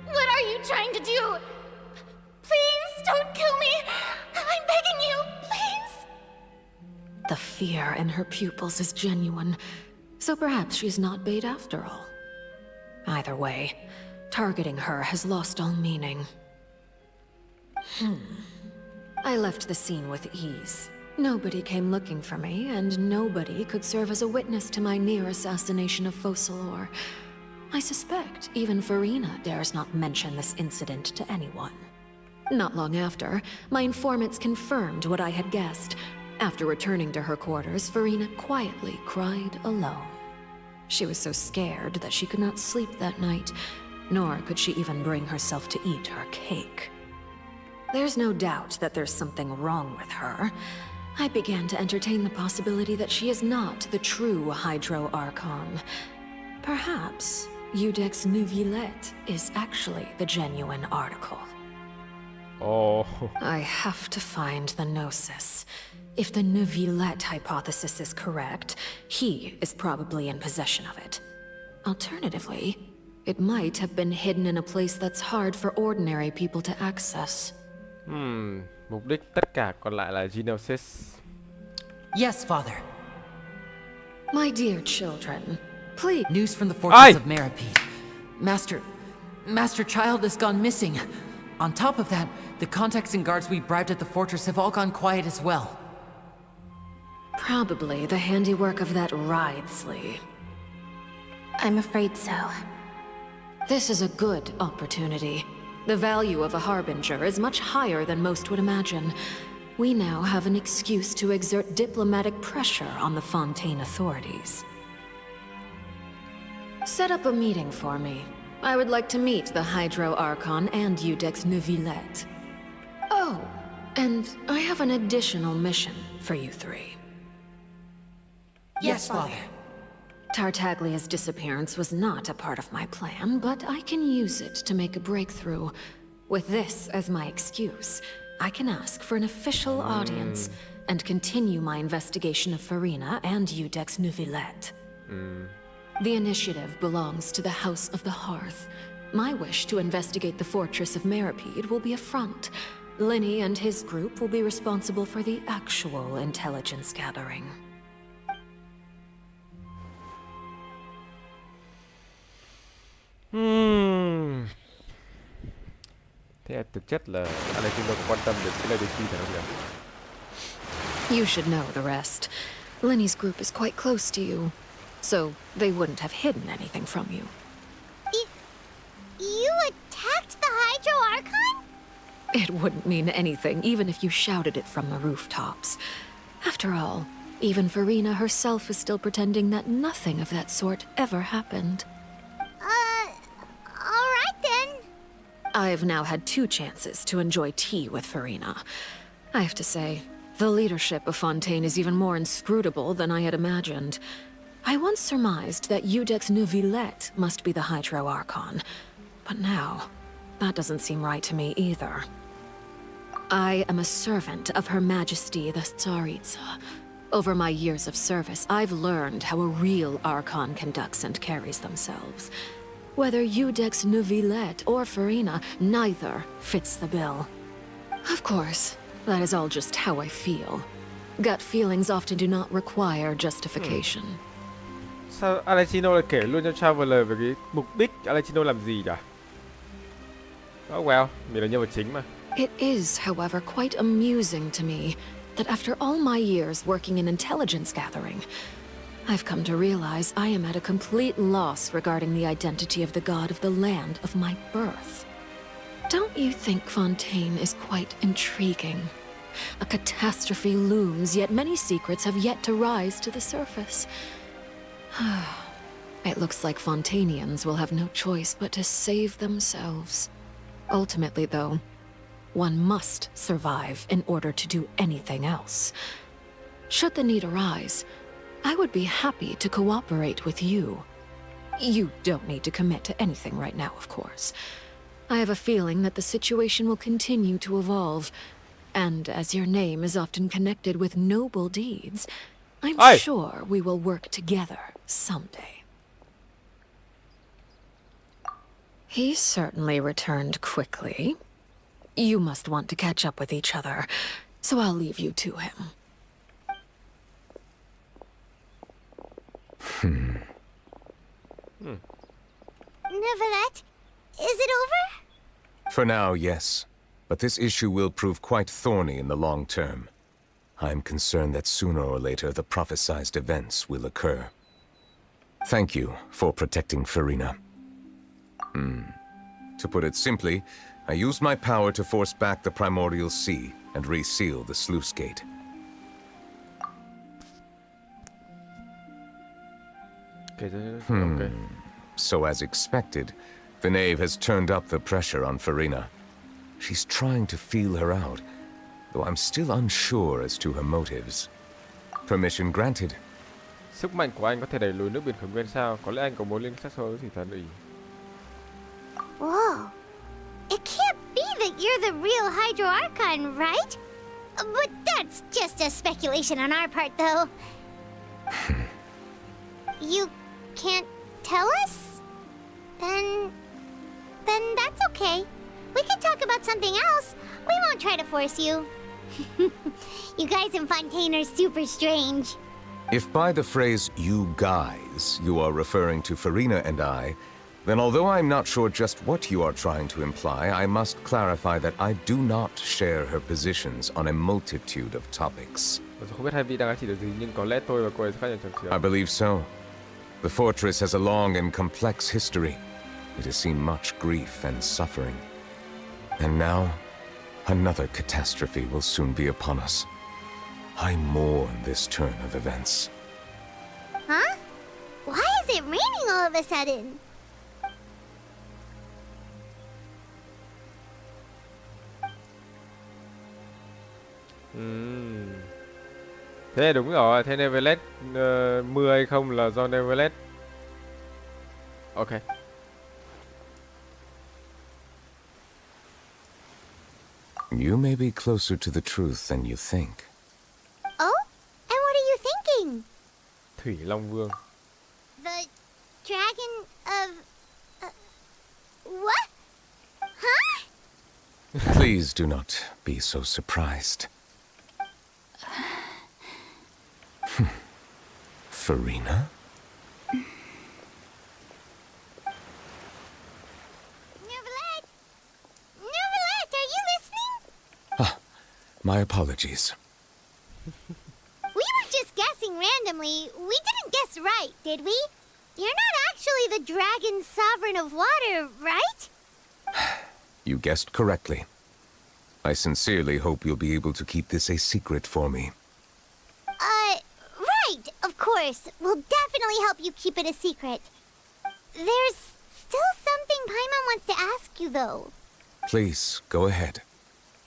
what are you trying to do? Please don't kill me. I'm begging you, please. The fear in her pupils is genuine, so perhaps she's not bait after all. Either way, targeting her has lost all meaning. I left the scene with ease. Nobody came looking for me, and nobody could serve as a witness to my near assassination of Focalor. I suspect even Farina dares not mention this incident to anyone. Not long after, my informants confirmed what I had guessed. After returning to her quarters, Farina quietly cried alone. She was so scared that she could not sleep that night, nor could she even bring herself to eat her cake. There's no doubt that there's something wrong with her. I began to entertain the possibility that she is not the true Hydro Archon. Perhaps Iudex Neuvillette is actually the genuine article. Oh. I have to find the Gnosis. If the Neuvillette hypothesis is correct, he is probably in possession of it. Alternatively, it might have been hidden in a place that's hard for ordinary people to access. Mục đích tất cả còn lại là Gnosis. Yes, Father. My dear children, please. News from the fortress of Meripede. Master Child has gone missing. On top of that, the contacts and guards we bribed at the fortress have all gone quiet as well. Probably the handiwork of that Wriothesley. I'm afraid so. This is a good opportunity. The value of a harbinger is much higher than most would imagine. We now have an excuse to exert diplomatic pressure on the Fontaine authorities. Set up a meeting for me. I would like to meet the Hydro Archon and Iudex Neuvillette. Oh, and I have an additional mission for you three. Yes, Father. Tartaglia's disappearance was not a part of my plan, but I can use it to make a breakthrough. With this as my excuse, I can ask for an official audience and continue my investigation of Farina and Iudex Neuvillette. The initiative belongs to the House of the Hearth. My wish to investigate the fortress of Meripede will be a front. Linny and his group will be responsible for the actual intelligence gathering. Thế là thực chất là anh ấy không quan tâm đến cái lời đề thi nào kìa. You should know the rest. Linny's group is quite close to you, so they wouldn't have hidden anything from you. You attacked the Hydro Archon? It wouldn't mean anything even if you shouted it from the rooftops. After all, even Farina herself is still pretending that nothing of that sort ever happened. Alright then. I've now had 2 chances to enjoy tea with Farina. I have to say, the leadership of Fontaine is even more inscrutable than I had imagined. I once surmised that Iudex Neuvillette must be the Hydro Archon, but now, that doesn't seem right to me either. I am a servant of Her Majesty the Tsaritsa. Over my years of service, I've learned how a real Archon conducts and carries themselves. Whether Iudex Neuvillette or Farina, neither fits the bill. Of course, that is all just how I feel. Gut feelings often do not require justification. Sao Alessino lại kể luôn cho Traveler về cái mục đích Alessino làm gì nhỉ? Oh well, mình là nhân vật chính mà. It is, however, quite amusing to me that after all my years working in intelligence gathering, I've come to realize I am at a complete loss regarding the identity of the god of the land of my birth. Don't you think Fontaine is quite intriguing? A catastrophe looms, yet many secrets have yet to rise to the surface. It looks like Fontainians will have no choice but to save themselves. Ultimately, though, one must survive in order to do anything else. Should the need arise, I would be happy to cooperate with you. You don't need to commit to anything right now, of course. I have a feeling that the situation will continue to evolve, and as your name is often connected with noble deeds, I'm sure we will work together someday. He certainly returned quickly. You must want to catch up with each other, so I'll leave you to him. Neuvillette, is it over? For now, yes. But this issue will prove quite thorny in the long term. I'm concerned that sooner or later the prophesized events will occur. Thank you for protecting Farina. To put it simply, I used my power to force back the primordial sea and reseal the sluice gate. Okay. So as expected, the Knave has turned up the pressure on Farina. She's trying to feel her out, though I'm still unsure as to her motives. Permission granted. Sức mạnh của anh có thể đẩy lùi nước biển khởi nguyên sao? Có lẽ anh có mối liên kết sâu với Thủy Thần ủy. Whoa. It can't be that you're the real Hydro Archon, right? But that's just a speculation on our part, though. You can't tell us? Then that's okay. We can talk about something else. We won't try to force you. You guys in Fontaine are super strange. If by the phrase, you guys, you are referring to Farina and I, then although I'm not sure just what you are trying to imply, I must clarify that I do not share her positions on a multitude of topics. Không biết hai vị đang ám chỉ điều gì, nhưng có lẽ tôi và cô ấy sẽ khác nhau trong I believe so. The fortress has a long and complex history. It has seen much grief and suffering. And now, another catastrophe will soon be upon us. I mourn this turn of events. Huh? Why is it raining all of a sudden? Thế đúng rồi, thế Neuvillette mưa hay không là do Neuvillette. Ok. You may be closer to the truth than you think. Oh? And what are you thinking? Thủy Long Vương. The dragon of... what? Huh? Please do not be so surprised. Farina? Neuvillette! Neuvillette, are you listening? Ah, my apologies. We were just guessing randomly. We didn't guess right, did we? You're not actually the dragon sovereign of water, right? You guessed correctly. I sincerely hope you'll be able to keep this a secret for me. Right, of course. We'll definitely help you keep it a secret. There's still something Paimon wants to ask you, though. Please, go ahead.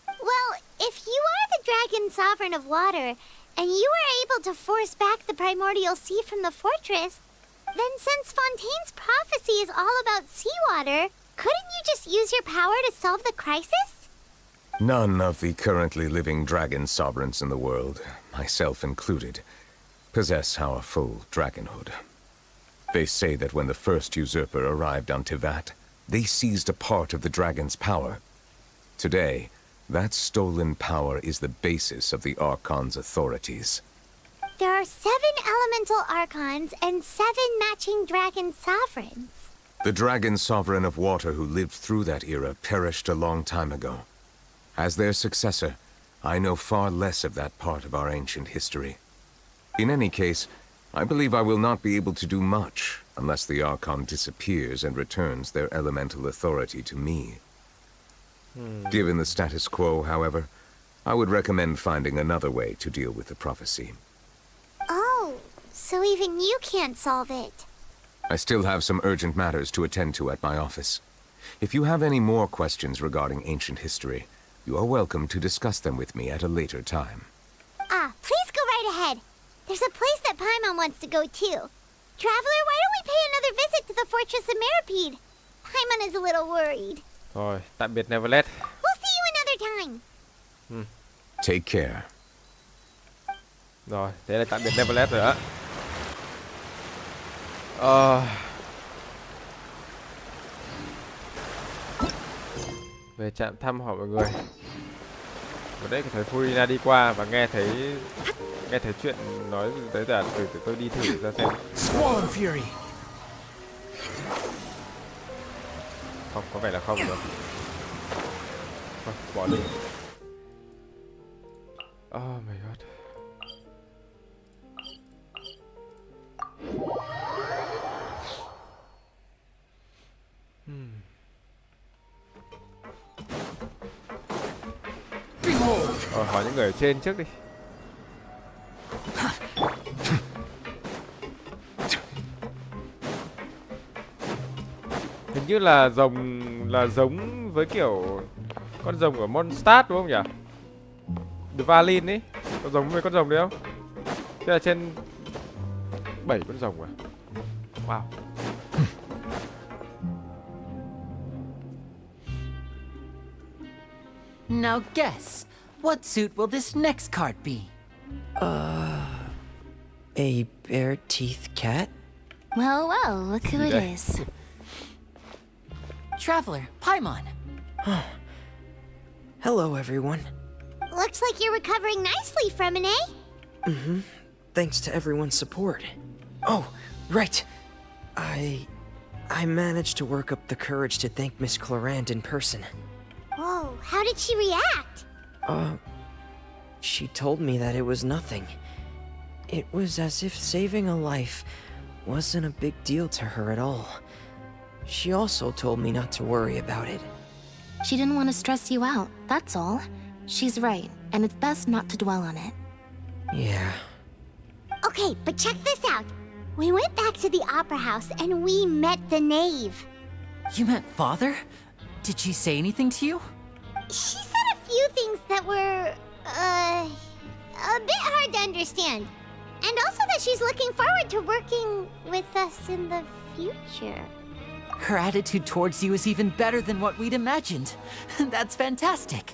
Well, if you are the dragon sovereign of water, and you were able to force back the primordial sea from the fortress, then since Fontaine's prophecy is all about seawater, couldn't you just use your power to solve the crisis? None of the currently living dragon sovereigns in the world, myself included, possess our full dragonhood. They say that when the first usurper arrived on Tivat, they seized a part of the dragon's power. Today, that stolen power is the basis of the Archon's authorities. There are 7 elemental archons and 7 matching dragon sovereigns. The dragon sovereign of water who lived through that era perished a long time ago. As their successor, I know far less of that part of our ancient history. In any case, I believe I will not be able to do much unless the Archon disappears and returns their elemental authority to me. Given the status quo, however, I would recommend finding another way to deal with the prophecy. Oh, so even you can't solve it. I still have some urgent matters to attend to at my office. If you have any more questions regarding ancient history, you are welcome to discuss them with me at a later time. Please go right ahead. There's a place that Paimon wants to go too. Traveler, why don't we pay another visit to the Fortress of Meropide? Paimon is a little worried. Rồi, tạm biệt Neuvillette. We'll see you another time. Take care. Rồi, thế là tạm biệt Neuvillette rồi á. Về trạm thăm hỏi mọi người. Vừa đấy thấy Furina đi qua và nghe thấy chuyện nói tới là từ tôi đi thử ra xem. Swan Fury. Không, có vẻ là không được. Thôi, bỏ đi. Oh my god. Hỏi những người ở trên trước đi. Hình như là giống với kiểu con rồng ở Mondstadt đúng không nhỉ? The Valin ấy, có giống với con rồng đấy không? Thế là trên 7 con rồng à? Wow. Now guess, what suit will this next card be? A bare teeth cat? Well, well, look who it is. Traveler, Paimon. Hello, everyone. Looks like you're recovering nicely from an A. Mm-hmm. Thanks to everyone's support. Oh, right. I managed to work up the courage to thank Miss Clorand in person. Whoa, how did she react? She told me that it was nothing. It was as if saving a life wasn't a big deal to her at all. She also told me not to worry about it. She didn't want to stress you out, that's all. She's right, and it's best not to dwell on it. Yeah. Okay, but check this out. We went back to the Opera House and we met the knave. You met Father? Did she say anything to you? She said a few things that were, a bit hard to understand. And also that she's looking forward to working with us in the future. Her attitude towards you is even better than what we'd imagined. That's fantastic.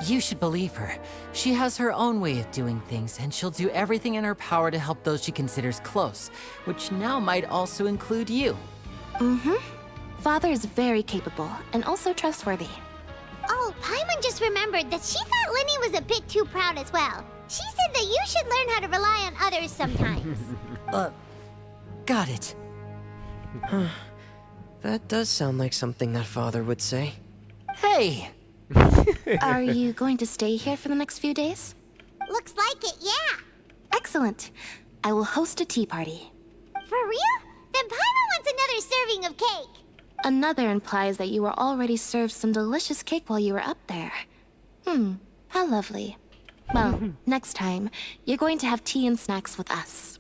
You should believe her. She has her own way of doing things, and she'll do everything in her power to help those she considers close, which now might also include you. Mm-hmm. Father is very capable, and also trustworthy. Oh, Paimon just remembered that she thought Linny was a bit too proud as well. She said that you should learn how to rely on others sometimes. Got it. That does sound like something that Father would say. Hey! Are you going to stay here for the next few days? Looks like it, yeah. Excellent. I will host a tea party. For real? Then Paimon wants another serving of cake. Another implies that you were already served some delicious cake while you were up there. How lovely. Well, next time, you're going to have tea and snacks with us.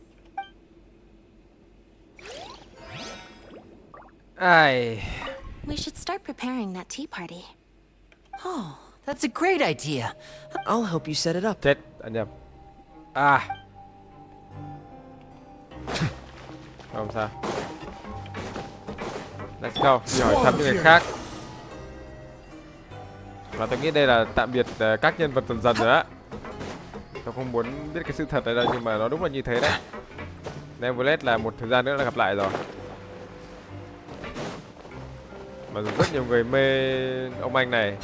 We should start preparing that tea party. Oh, that's a great idea. I'll help you set it up. Chết, anh nhầm. Không sao. Let's go, đi hỏi thăm những người khác. Và tôi nghĩ đây là tạm biệt các nhân vật dần dần rồi á. Tôi không muốn biết cái sự thật này đâu, nhưng mà nó đúng là như thế đấy. Neuvillette là một thời gian nữa là gặp lại rồi. Mà rất nhiều người mê ông anh này.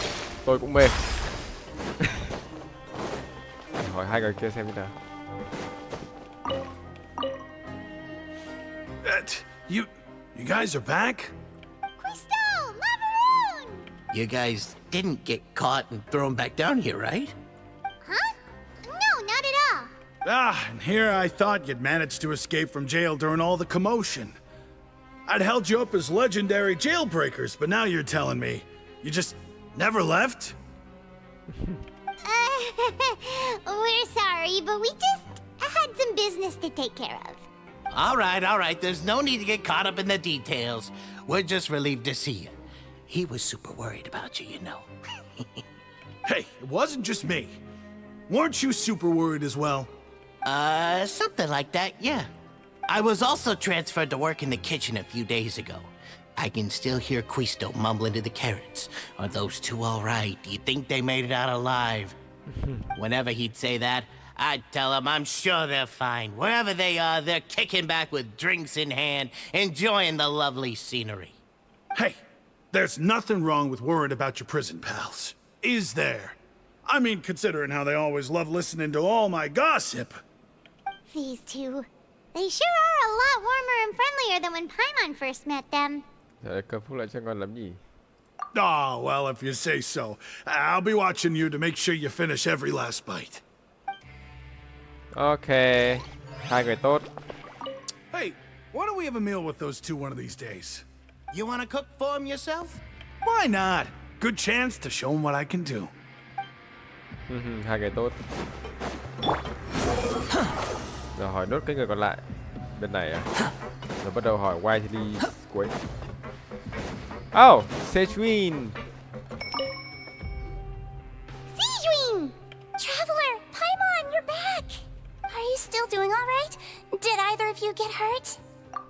Tôi cũng mê. Hỏi hai người kia xem như nào. You guys are back? Crystal! Macaroon! You guys didn't get caught and thrown back down here, right? Huh? No, not at all. Ah, and here I thought you'd managed to escape from jail during all the commotion. I'd held you up as legendary jailbreakers, but now you're telling me you just never left? We're sorry, but we just had some business to take care of. All right. There's no need to get caught up in the details. We're just relieved to see you. He was super worried about you, you know. Hey, it wasn't just me. Weren't you super worried as well? Something like that, yeah. I was also transferred to work in the kitchen a few days ago. I can still hear Quisto mumbling to the carrots. Are those two all right? Do you think they made it out alive? Whenever he'd say that, I'd tell him I'm sure they're fine. Wherever they are, they're kicking back with drinks in hand, enjoying the lovely scenery. Hey, there's nothing wrong with worrying about your prison pals. Is there? I mean, considering how they always love listening to all my gossip. These two. They sure are a lot warmer and friendlier than when Paimon first met them. Oh, well, if you say so. I'll be watching you to make sure you finish every last bite. Okay. Hai người tốt. Hey, why don't we have a meal with those two one of these days? You want to cook for them yourself? Why not? Good chance to show them what I can do. Hai người tốt. Rồi hỏi nốt cái người còn lại. Bên này à? Rồi bắt đầu hỏi White thì đi cuối. Oh, Sejwin. Sejwin! Traveler, Paimon, you're back! Are you still doing all right? Did either of you get hurt?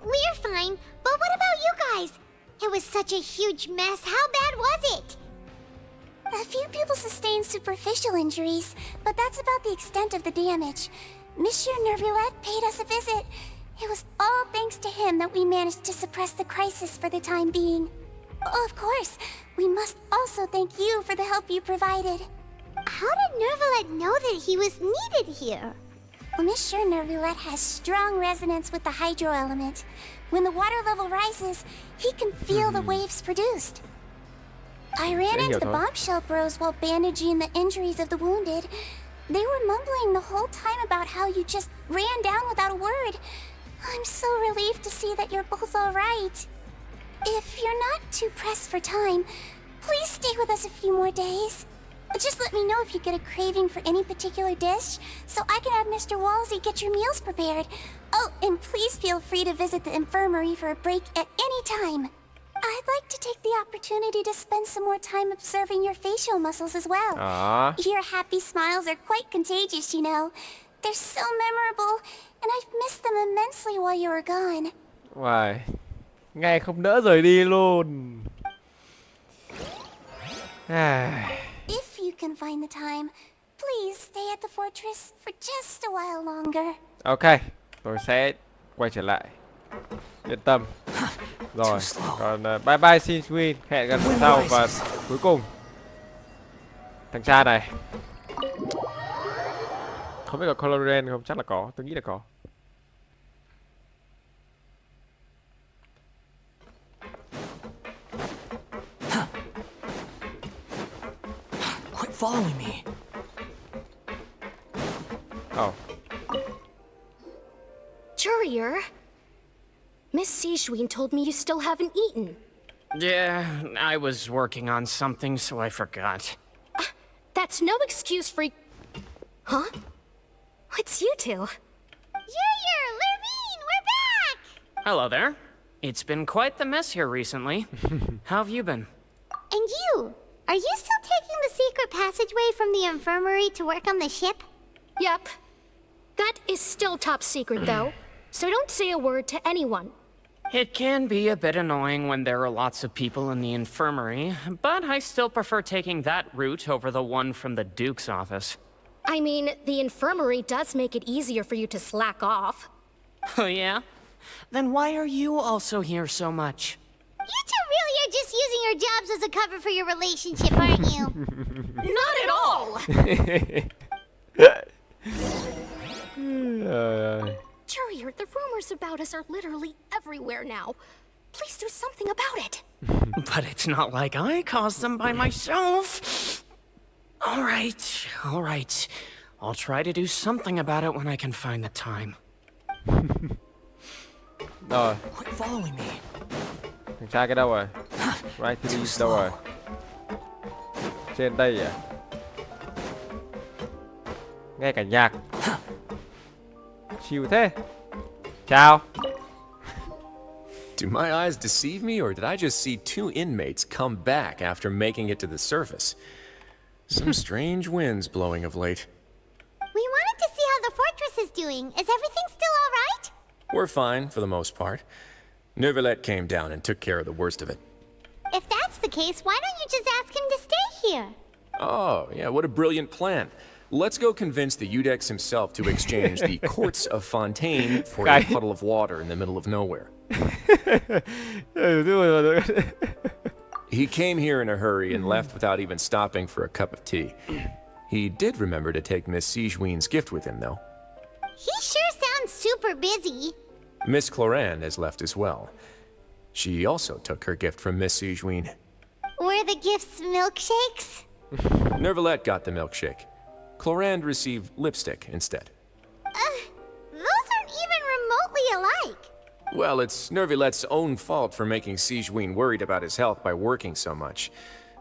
We're fine, but what about you guys? It was such a huge mess. How bad was it? A few people sustained superficial injuries, but that's about the extent of the damage. Monsieur Neuvillette paid us a visit. It was all thanks to him that we managed to suppress the crisis for the time being. Of course, we must also thank you for the help you provided. How did Neuvillette know that he was needed here? Well, Monsieur Neuvillette has strong resonance with the hydro element. When the water level rises, he can feel the waves produced. I ran into the bombshell bros while bandaging the injuries of the wounded. They were mumbling the whole time about how you just ran down without a word. I'm so relieved to see that you're both all right. If you're not too pressed for time, please stay with us a few more days. Just let me know if you get a craving for any particular dish, so I can have Mr. Walsey get your meals prepared. Oh, and please feel free to visit the infirmary for a break at any time. I'd like to take the opportunity to spend some more time observing your facial muscles as well. Your happy smiles are quite contagious, you know. They're so memorable, and I've missed them immensely while you were gone. Wow. Ngay không nỡ rời đi luôn. If you can find the time, please stay at the fortress for just a while longer. Ok, tôi sẽ quay trở lại. Yên tâm. Rồi, còn bye bye Shinwin. Hẹn gặp sau và cuối cùng thằng cha này. Không biết có Coloren không? Chắc là có, tôi nghĩ là có. Quit following me. Oh. Courier, Miss Sejwin told me you still haven't eaten. Yeah, I was working on something, so I forgot. That's no excuse for... Huh? It's you two. Courier, Lurvine, we're back! Hello there. It's been quite the mess here recently. How have you been? And you? Are you still taking the secret passageway from the infirmary to work on the ship? Yep. That is still top secret, though. So don't say a word to anyone. It can be a bit annoying when there are lots of people in the infirmary, but I still prefer taking that route over the one from the Duke's office. I mean, the infirmary does make it easier for you to slack off. Oh yeah? Then why are you also here so much? You two really are just using your jobs as a cover for your relationship, aren't you? Not at all! Courier, the rumors about us are literally everywhere now. Please do something about it. But it's not like I caused them by myself. All right. I'll try to do something about it when I can find the time. Rồi, Quit following me. thằng trai cái đâu rồi? Right to leave đâu rồi? Trên đây à? Nghe cả nhạc. Chill thế. Chào. Do my eyes deceive me, or did I just see two inmates come back after making it to the surface? Some strange winds blowing of late. We wanted to see how the fortress is doing. Is everything still all right? We're fine, for the most part. Neuvillette came down and took care of the worst of it. If that's the case, why don't you just ask him to stay here? Oh, yeah, what a brilliant plan. Let's go convince the Iudex himself to exchange the courts of Fontaine for a puddle of water in the middle of nowhere. He came here in a hurry and left without even stopping for a cup of tea. He did remember to take Miss Sigewinne's gift with him, though. He sure sounds super busy. Miss Clorinde has left as well. She also took her gift from Miss Sigewinne. Were the gifts milkshakes? Neuvillette got the milkshake. Clorinde received lipstick instead. Those aren't even remotely alike. Well, it's Neuvillette's own fault for making Sigewinne worried about his health by working so much.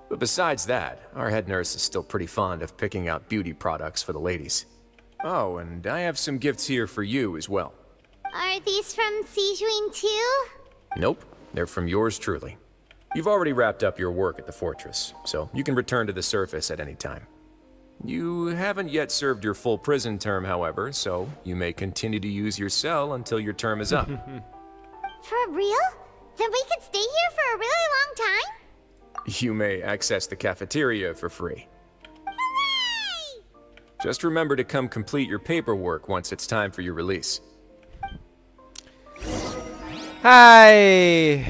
But besides that, our head nurse is still pretty fond of picking out beauty products for the ladies. Oh, and I have some gifts here for you as well. Are these from Sigewinne too? Nope, they're from yours truly. You've already wrapped up your work at the fortress, so you can return to the surface at any time. You haven't yet served your full prison term, however, so you may continue to use your cell until your term is up. For real? Then we could stay here for a really long time? You may access the cafeteria for free. Hooray! Just remember to come complete your paperwork once it's time for your release. Hi.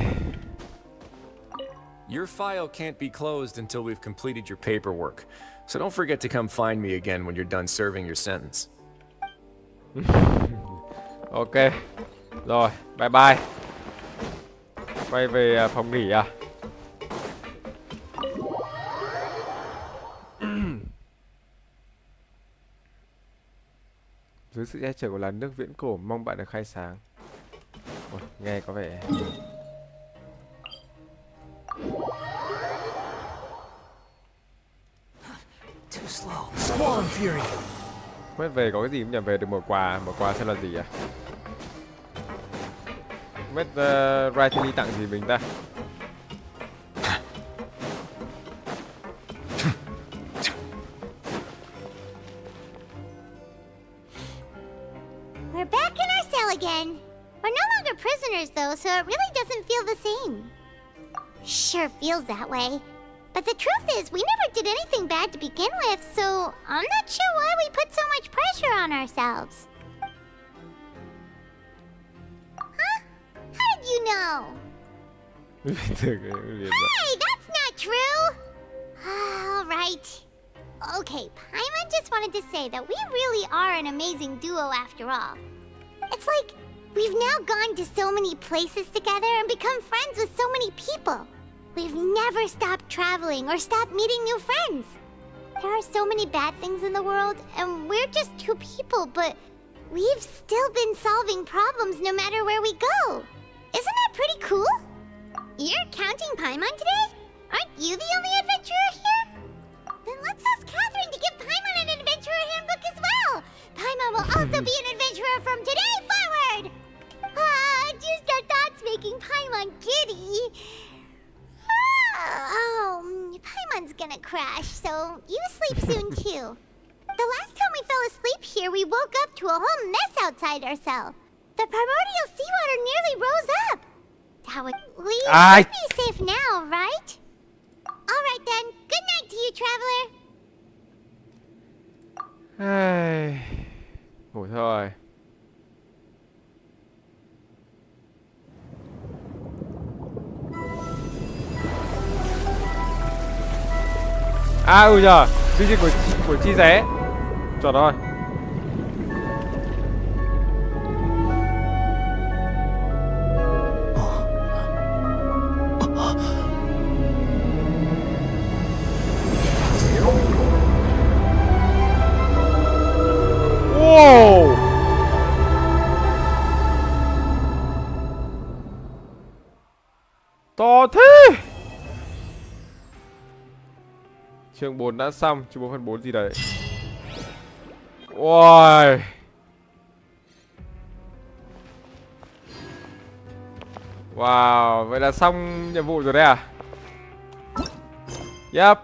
Your file can't be closed until we've completed your paperwork, so don't forget to come find me again when you're done serving your sentence. Ok. Rồi, bye bye. Quay về phòng nghỉ à? Dưới sự che chở của làn nước viễn cổ, mong bạn được khai sáng. Ôi, nghe có vẻ Too slow. Squall and fury. không biết về có cái gì không nhỉ? Về được mở quà xem là gì à? Không biết Riley tặng gì mình ta? We're back in our cell again. We're no longer prisoners though, so it really doesn't feel the same. Sure feels that way. But the truth is, we never did anything bad to begin with, so I'm not sure why we put so much pressure on ourselves. Huh? How did you know? Hey, that's not true! Alright. Okay, Paimon just wanted to say that we really are an amazing duo after all. It's like, we've now gone to so many places together and become friends with so many people. We've never stopped traveling or stopped meeting new friends. There are so many bad things in the world, and we're just two people, but we've still been solving problems no matter where we go. Isn't that pretty cool? You're counting Paimon today? Aren't you the only adventurer here? Then let's ask Catherine to give Paimon an adventurer handbook as well. Paimon will also be an adventurer from today forward. Just the thoughts making Paimon giddy. Oh, Paimon's gonna crash, so you sleep soon too. The last time we fell asleep here, we woke up to a whole mess outside our cell. The primordial seawater nearly rose up. That would leave be safe now, right? Alright then, good night to you, traveler. Ngủ thôi. Ui giời, chương trình của Chi Ré. Chuẩn rồi. To thế. Chương 4 đã xong, chương 4 phần 4 gì đấy. Ôi. Wow, vậy là xong nhiệm vụ rồi đấy à? Yep.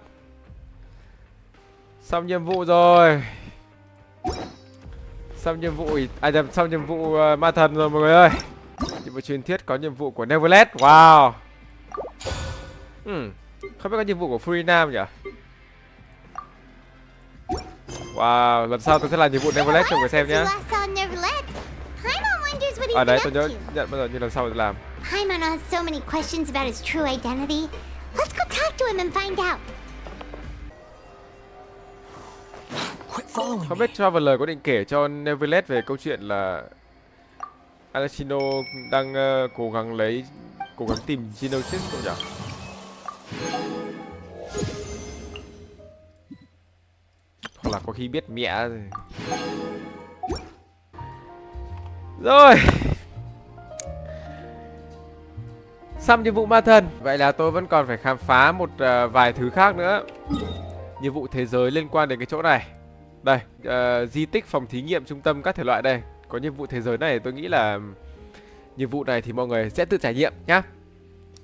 Xong nhiệm vụ rồi. Xong nhiệm vụ xong nhiệm vụ ma thần rồi mọi người ơi. Nhiệm vụ truyền thuyết có nhiệm vụ của Neuvillette. Wow. Không biết có nhiệm vụ của Fontaine nhỉ? Wow, lần sau tôi sẽ làm nhiệm vụ Neuvillette cho người xem nhé. Đấy, tôi nhớ nhận bao giờ như lần sau tôi làm. Paimon has so many questions about his true identity. Let's go talk to him and find out. Không biết Traveler có định kể cho Neuvillette về câu chuyện là Alessino đang cố gắng tìm Genesis không nhỉ? Hoặc là có khi biết mẹ rồi. Rồi. Xong nhiệm vụ ma thần. Vậy là tôi vẫn còn phải khám phá một vài thứ khác nữa. Nhiệm vụ thế giới liên quan đến cái chỗ này. Đây, di tích, phòng thí nghiệm, trung tâm, các thể loại đây. Có nhiệm vụ thế giới này, tôi nghĩ là nhiệm vụ này thì mọi người sẽ tự trải nghiệm nhá.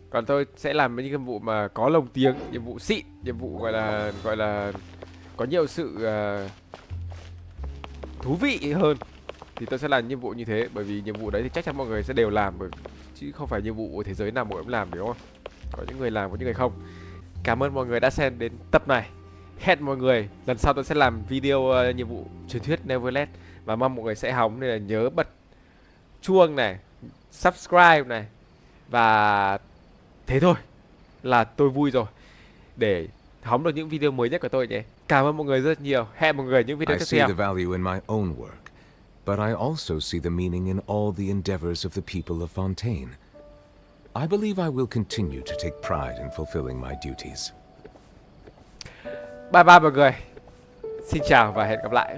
Còn tôi sẽ làm những nhiệm vụ mà có lồng tiếng, nhiệm vụ xịn, nhiệm vụ gọi là có nhiều sự thú vị hơn thì tôi sẽ làm nhiệm vụ như thế, bởi vì nhiệm vụ đấy thì chắc chắn mọi người sẽ đều làm, chứ không phải nhiệm vụ của thế giới nào mọi người cũng làm, đúng không? Có những người làm, có những người không. Cảm ơn mọi người đã xem đến tập này. Hẹn mọi người lần sau tôi sẽ làm video nhiệm vụ truyền thuyết Neuvillette, và mong mọi người sẽ hóng, nên là nhớ bật chuông này, subscribe này, và thế thôi là tôi vui rồi, để hóng được những video mới nhất của tôi nhé. Cảm ơn mọi người rất nhiều. Hẹn mọi người những video tiếp theo. I see the value in my own work, but I also see the meaning in all the endeavors of the people of Fontaine. I believe I will continue to take pride in fulfilling my duties. Bye bye mọi người. Xin chào và hẹn gặp lại.